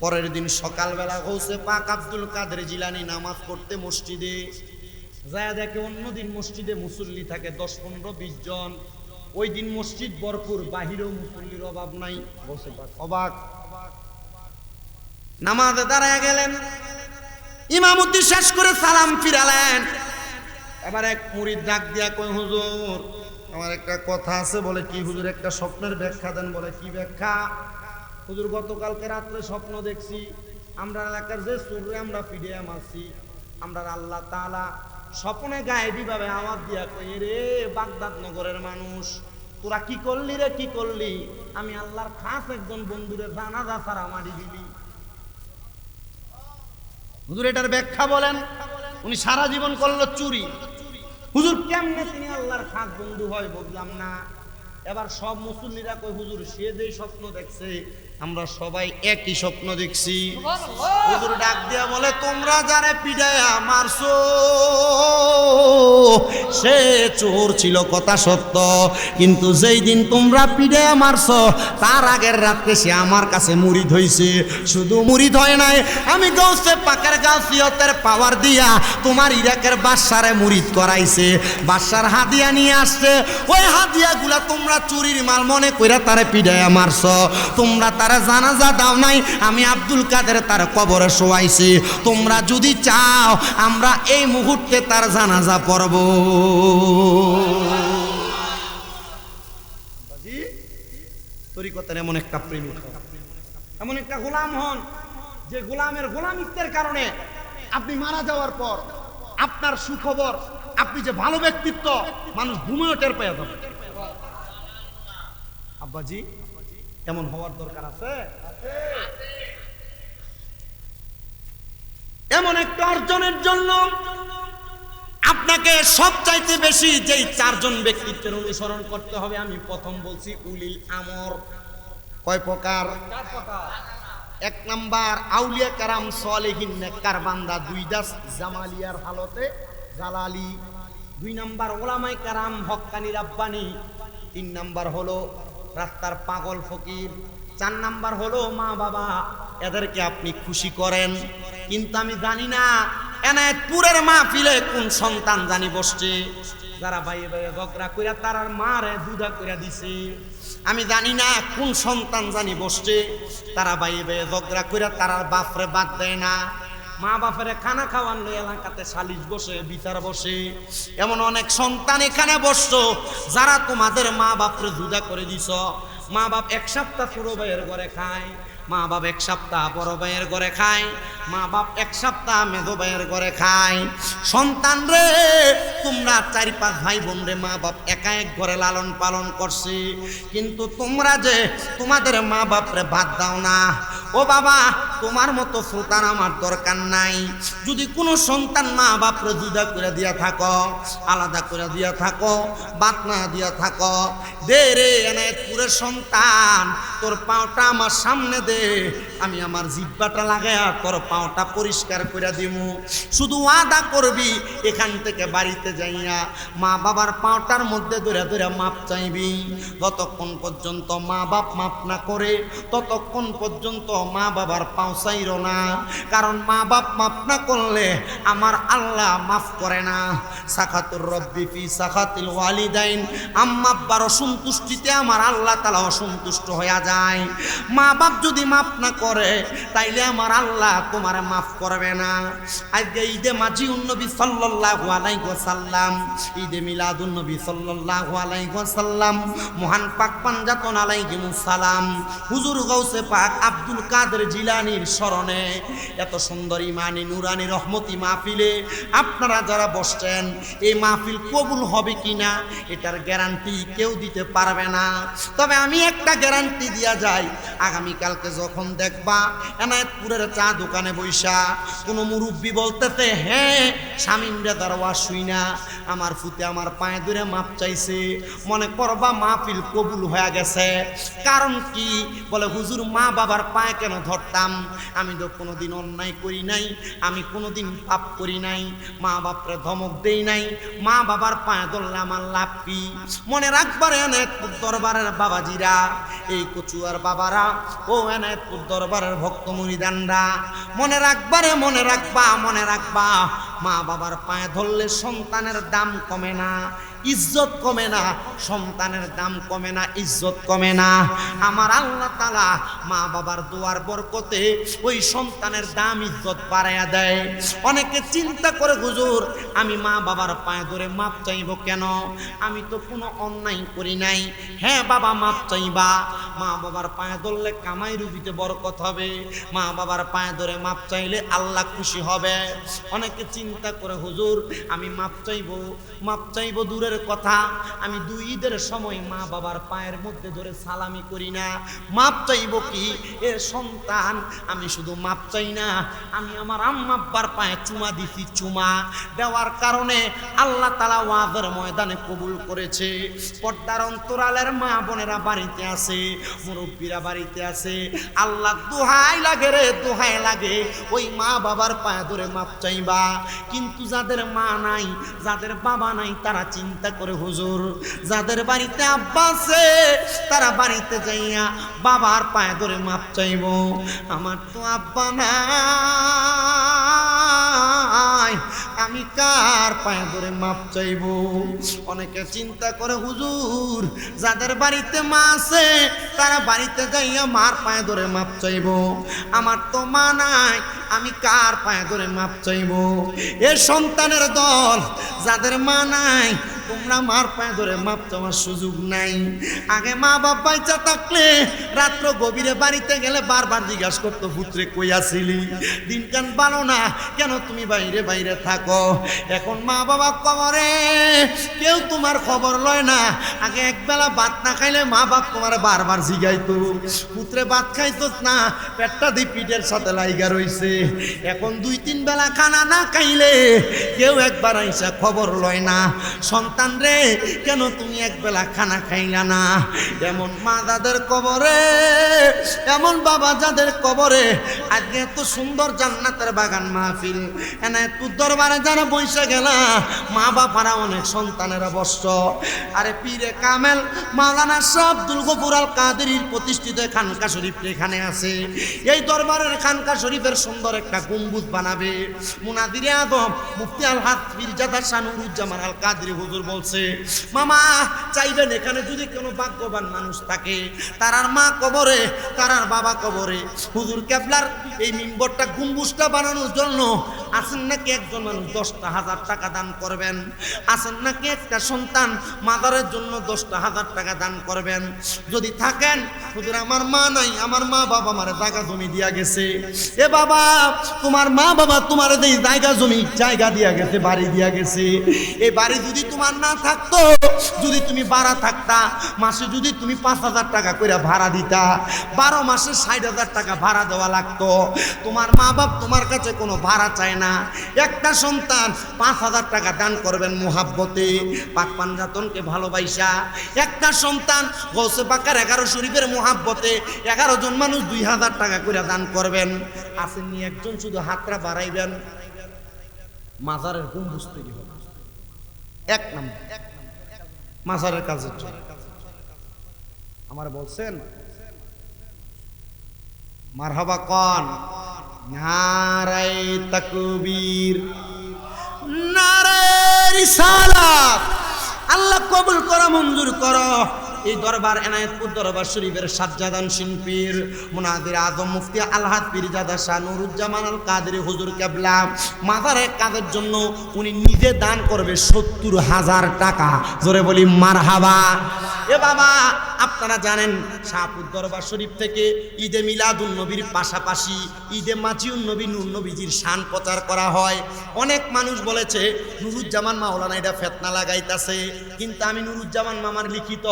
পরের দিন সকালবেলা গাউসে পাক আব্দুল কাদের জিলানী নামাজ পড়তে মসজিদে যায়, দেখে অন্যদিন মসজিদে মুসল্লি থাকে 10-15-20 জন। ওই দিন মসজিদ ভরপুর, বাহিরেও মুসল্লির অভাব নাই। গাউসে পাক অবাক, নামাজে দাঁড়ায় গেলেন, ইমামতি শেষ করে সালাম ফিরালেন। এবার এক মুরিদ ডাক দিয়া কই, হুজুর আমার একটা কথা আছে। বলে কি হুজুর? একটা স্বপ্নের ব্যাখ্যা দেন। বলে কি ব্যাখ্যা? হুজুর গতকালকে রাত্রে স্বপ্ন দেখছি, আমরা এলাকার যে চোররে আমরা পিডিয়া মারছি, আমরা আল্লাহ তাআলা স্বপ্নে গায়েবী ভাবে আওয়াজ দিয়া কই, রে বাগদাদ নগরের মানুষ, তোরা কি করলি রে, কি করলি? আমি আল্লাহর খাস একজন বন্ধুরে জানাজা ছাড়া মারি দিলি। হুজুর এটার ব্যাখ্যা বলেন। উনি সারা জীবন করলো চুরি। হুজুর কেমনে তিনি আল্লাহর খাস বন্ধু হয় বুঝলাম না। এবার সব মুসল্লিরা কই, হুজুর সে যে স্বপ্ন দেখছে আমরা সবাই একই স্বপ্ন দেখছি। হুজুর ডাক দিয়া বলে, তোমরা যারে পিডায়া মারছো সে চোর ছিল, কথা সত্য, কিন্তু যেই দিন তোমরা পিডায়া মারছো তার আগের রাতে সে আমার কাছে মুরিদ হইছে। শুধু মুরিদ হয় নাই, আমি গৌসে পাকের গাউসিয়তের পাওয়ার দিয়া তোমার ইরাকের বাদশারে মুরিদ করাইছে। বাদশার হাদিয়া নিয়ে আসছে, ওই হাদিয়াগুলা তোমরা চুরির মাল মনে কইরা তারে পিডায়া মারছো। তোমরা তারা জানাজা দাও নাই, আমি আব্দুল কাদের তার কবরে শোয়াইছি। তোমরা যদি চাও আমরা এই মুহূর্তে তার জানাজা পড়ব। তরিকতের এমন একটা প্রেমিক, এমন একটা গোলাম হন যে গোলামের গোলামিত্বের কারণে আপনি মারা যাওয়ার পর আপনার সুখবর, আপনি যে ভালো ব্যক্তিত্ব মানুষ ঘুমেও টের পেয়ে যাবে। আব্বাজি এমন হওয়ার দরকার আছে। এমন একটা অর্জনের জন্য আপনাকে সবচাইতে বেশি যেই চারজন ব্যক্তিত্বের অনুসরণ করতে হবে, আমি প্রথম বলছি উলিল আমর। কয় প্রকার? এক নাম্বার আউলিয়া কারাম সালেহিন নেককার বান্দা, দুই দাস জামালিয়ার হালতে জালালি। দুই নাম্বার ওলামায়ে কারাম হক্কানি রাব্বানি। তিন নাম্বার হলো রাস্তার পাগল ফকির। চার নাম্বার হলো মা বাবা, এদেরকে আপনি খুশি করেন। কিন্তু আমি জানি না এনায়েতপুরের মাহফিলে কোন সন্তান জানি বসছে যারা ভাইয়ে ভাইয়ে ঝগড়া কইরা তার মারে দুধা কইরা দিছে। আমি জানি না কোন সন্তান জানি বসছে তারা ভাইয়ে ভাইয়ে ঝগড়া কইরা তার বাপরে বাদ দেয় না। মা বাপের খানা খাওয়ানো এলাকাতে সালিশ বসে, বিচার বসে। এমন অনেক সন্তান এখানে বসছো যারা তোমাদের মা বাপরে জুদা করে দিছ। মা বাপ এক সপ্তাহ ছোট ভাইয়ের ঘরে খায়, মা বাপ এক সপ্তাহ বড় ভাইয়ের ঘরে খায়, মা বাপ এক সপ্তাহ মেজো ভাইয়ের ঘরে খায়। সন্তান রে তোমরা 4-5 ভাই বোন রে মা বাপ একা এক ঘরে লালন পালন করছে, কিন্তু তোমরা যে তোমাদের মা বাপরে বাদ দাও না। ও বাবা, তোমার মতো সুলতান আমার দরকার নাই। যদি কোনো সন্তান মা বাপরে জুদা করে দিয়া থাকো, আলাদা করে দিয়া থাকো, বাদ না দিয়া থাকো, দে রে এনায়েতপুরের সন্তান তোর পাওটা আমার সামনে দে, আমি আমার জিহ্বাটা লাগায়া তোর পাওটা পরিষ্কার করে দিমু। শুধু ওয়াদা করবি এখান থেকে বাড়িতে যাইয়া মা বাবার পাওটার মধ্যে ধরে ধরে মাপ চাইবি। যতক্ষণ পর্যন্ত মা বাপ মাপ না করে ততক্ষণ পর্যন্ত মা বাবার পাও চাইরো না, কারণ মা বাপ মাপ না করলে আমার আল্লাহ মাফ করে না। সাখাতুর রব্বি ফি সাখাতিল ওয়ালিদাইন, আম্মা আব্বার অসন্তুষ্টিতে আমার আল্লাহ তাআলা অসন্তুষ্ট হয়ে যায়। মা বাপ যদি মাফ না করে তাইলে আমার আল্লাহ তোমার মাফ করবে না। আজকে ঈদে মাজিউন নবী সাল্লাল্লাহু আলাইহি ওয়াসাল্লাম, ঈদে মিলাদুন নবী সাল্লাল্লাহু আলাইহি ওয়াসাল্লাম, মহান পাক পাঞ্জাতন আলাইহিমুস সালাম হুজুর গাউসে পাক আব্দুল কাদের জিলানীর স্মরণে এত সুন্দর ইমানি নুরানি রহমতি মাহফিলে আপনারা যারা বসছেন, এই মাহফিল কবুল হবে কিনা এটার গ্যারান্টি কেউ দিতে পারবে না। তবে আমি একটা গ্যারান্টি দিয়া যাই, আগামীকালকে যখন দেখবা এনায়েতপুরের চা দোকানে বইসা কোনো মুরব্বী বলতেছে, হ্যাঁ শামীমরে দরওয়া শুই না আমার ফুতে আমার পায়ে ধরে মাপ চাইছে, মনে করবা মাহফিল কবুল হয়ে গেছে। কারণ কি? বলে হুজুর মা বাবার পায়ে কেন ধরতাম? আমি তো কোনোদিন অন্যায় করি নাই, আমি কোনোদিন পাপ করি নাই, মা বাপরে ধমক দেই নাই, মা বাবার পায়ে ধরলে আমার লাভ কি? মনে রাখবার এনায়েতপুর দরবারের বাবাজিরা, এই কচুয়ার বাবারা, ও এনায়েতপুর দরবারের ভক্ত মুরিদানরা, মনে রাখবারে মনে রাখবা, মনে রাখবা মা বাবার পায়ে ধরলে সন্তানের দাম কমে না, ইজ্জত কমে না, সন্তানের দাম কমে না, ইজ্জত কমে না। আমার আল্লাহ তাআলা মা বাবার দোয়ার বরকতে ওই সন্তানের দাম ইজ্জত বাড়ায়া দেয়। অনেকে চিন্তা করে হুজুর আমি মা বাবার পায়ে ধরে মাপ চাইব কেন, আমি তো কোনো অন্যায় করি নাই। হ্যাঁ বাবা, মাপ চাইবা। মা বাবার পায়ে ধরলে কামাই রুজিতে বরকত হবে, মা বাবার পায়ে ধরে মাপ চাইলে আল্লাহ খুশি হবে। অনেকে চিন্তা করে হুজুর আমি মাপ চাইব দূরের কথা, আমি দুই ঈদের সময় মা বাবার পায়ের মধ্যে ধরে সালামি করি না, মাপ চাইব কি? এ সন্তান, আমি শুধু মাপ চাই না, আমি আমার আম্মা আব্বার পায়ে চুমা দিছি। চুমা দেওয়ার কারণে আল্লাহ তাআলা ওয়াজের ময়দানে কবুল করেছে। পর্দার অন্তরালের মা বোনেরা বাড়িতে আছে, মুরব্বীরা বাড়িতে আছে, আল্লাহ দোহাই লাগে রে, দোহাই লাগে ওই মা বাবার পায়ে ধরে মাপ চাইবা। কিন্তু যাদের মা নাই, যাদের বাবা নাই, তারা চিন্তা করে হুজুর যাদের বাড়িতে আব্বা আছে তারা বাড়িতে যাইয়া বাবার পায়ে ধরে মাপ চাইব, আমার তো আব্বা নাই, আমি কার পায়ে ধরে মাপ চাইব? অনেকে চিন্তা করে হুজুর যাদের বাড়িতে মা আছে তারা বাড়িতে যাইয়া মার পায়ে ধরে মাপ চাইব, আমার তো মা নাই, আমি কার পায়ে ধরে মাপ চাইব? এ সন্তানের দল, যাদের মা নাই তোমরা মার পায়ে ধরে মাপ চাওয়ার সুযোগ নাই। আগে মা বাপ বাইচা থাকলে রাত্র গভীরে বাড়িতে গেলে বারবার জিজ্ঞাসা করতো পুত্রে কই আসিলি, দিনকান ভালো না কেন তুমি বাইরে বাইরে থাকো? এখন মা বাবা কবরে, কেউ তোমার খবর লয় না। আগে একবেলা ভাত না খাইলে মা বাপ তোমার বারবার জিগাইতো পুত্রে ভাত খাইতো না, পেটটা দিয়ে পিঠের সাথে লাইগা রইছে। এখন 2-3 বেলা খানা না খাইলে কেউ একবার আইসা খবর লয় না, সন্তান রে কেন তুমি একবেলা খানা খাইলা না? এমন মা যাদের কবরে, এমন বাবা যাদের কবরে, আজকে এত সুন্দর জান্নাতের বাগান মাহফিল, এনে তোর দরবারে যারা বইসা গেলা মা বাবারা অনেক সন্তানেরা বসছ। আরে পীরে কামেল মাওলানা শাহ আব্দুল গফুর আল কাদেরীর প্রতিষ্ঠিত খানকা শরীফ এখানে আছে। এই দরবারের খানকা শরীফের সুন্দর একটা গম্বুজ বানাবে। মুনাদিরে আদম মুফতি আল হাদ পীরজাদা শাহ নুরুজ্জামান আল কাদেরী হুজুর বলছে মামা চাইবেন এখানে যদি কোনো ভাগ্যবান মানুষ থাকে, তারার মা কবরে, তারার বাবা কবরে, হুজুর কেবলার এই মিম্বরটা গম্বুজটা বানানোর জন্য আছেন নাকি একজন মানুষ 10,000 টাকা দান করবেন? আছেন নাকি একটা সন্তান মাদারের জন্য 10,000 টাকা দান করবেন? যদি থাকেন হুজুর আমার মা নাই, আমার মা বাবা আমার জায়গা জমি দিয়া গেছে। এ বাবা তোমার মা বাবা তোমার এই জায়গা দিয়া গেছে, বাড়ি দিয়া গেছে। এই বাড়ি যদি তোমার না থাকতো, যদি তুমি ভাড়া থাকতা, মাসে যদি তুমি 5,000 টাকা করে ভাড়া দিতা, 12 মাসে 60,000 টাকা ভাড়া দেওয়া লাগতো। তোমার মা বাপ তোমার কাছে কোনো ভাড়া চায় না। একটা সন্তান 5,000 টাকা দান করবেন মুহাব্বতে, পাক পাঞ্জাতনকে ভালোবাসা। একটা সন্তান গৌসে পাকের 11 শরীফের মুহাব্বতে 11 জন মানুষ 2,000 টাকা করে দান করবেন। আসেননি একজন, শুধু হাতটা বাড়াইবেন, মাজারের গম্বুজ তৈরি হবে। এক নাম্বার মাজারের কাজের জন্য আমার বলছেন মারহাবা কন, নারায়ে তাকবীর, নারায়ে রিসালাত। আল্লাহ কবুল করো, মঞ্জুর করো। এই দরবার এনায়েতপুর দরবার শরীফের সাজ্জাদান শিল্পীর মুনাদির আজম মুফতি আলহাদ পীরজাদা শাহ নুরুজ্জামান আল কাদেরী হুজুর কেবলা মাজারের কাজের জন্য উনি নিজে দান করবে 70,000 টাকা। জোরে বলি মারহাবা। এ বাবা আপনারা জানেন শাহপুর দরবার শরীফ থেকে ঈদে মিলাদুন নবীর পাশাপাশি ঈদে মাজিউন নবী নূর নবীজির শান প্রচার করা হয়। অনেক মানুষ বলেছে নুরুজ্জামান মাওলানা এটা ফেতনা লাগাইতাছে, কিন্তু আমি নুরুজ্জামান মামার লিখিত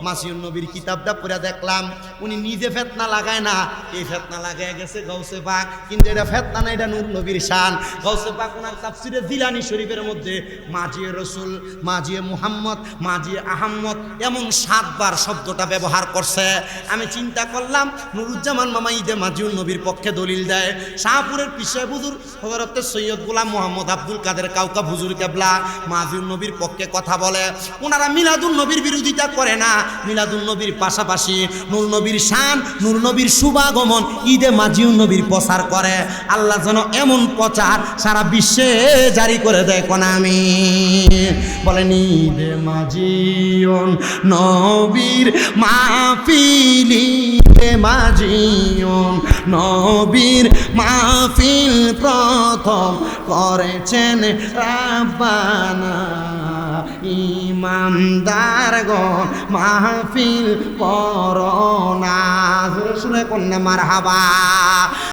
মাসিউন নবীর কিতাবটা পড়ে দেখলাম উনি নিজে ফেতনা লাগায় না, এই ফেতনা লাগায় গেছে গাউসে পাক। কিন্তু এটা ফেতনা না, এটা নূর নবীর শান। গাউসে পাক ওনার তাফসিরে জিলানী শরীফের মধ্যে মাজিয়ে রসুল, মাজিয়ে মুহাম্মদ, মাজিয়ে আহম্মদ এমন 7 বার শব্দ শব্দটা ব্যবহার করছে। আমি চিন্তা করলাম নুরুজ্জামান মামা ঈদে মাজিউন নবীর পক্ষে দলিল দেয়, শাহপুরের পিসে হুজুর হযরত সৈয়দ গোলাম মোহাম্মদ আব্দুল কাদের কাউকাব হুজুর কেবলা মাজিউন নবীর পক্ষে কথা বলে। ওনারা মিলাদুন নবীর বিরোধিতা করে না, মিলাদুন নবীর পাশাপাশি নূর নবীর শান, নূর নবীর শুভাগমন, ঈদে মাজিউন নবীর প্রচার করে। আল্লাহ যেন এমন প্রচার সারা বিশ্বে জারি করে দেয় কোন আমি বলেন ঈদে মাজিউন নবীর মাহফিল, ঈদে মাজিউন নবীর মাহফিল প্রথম করেছেন রাব্বানা, ইমানদারগণ মাহফিল করোনা। শুনে কন্যা মারহাবা।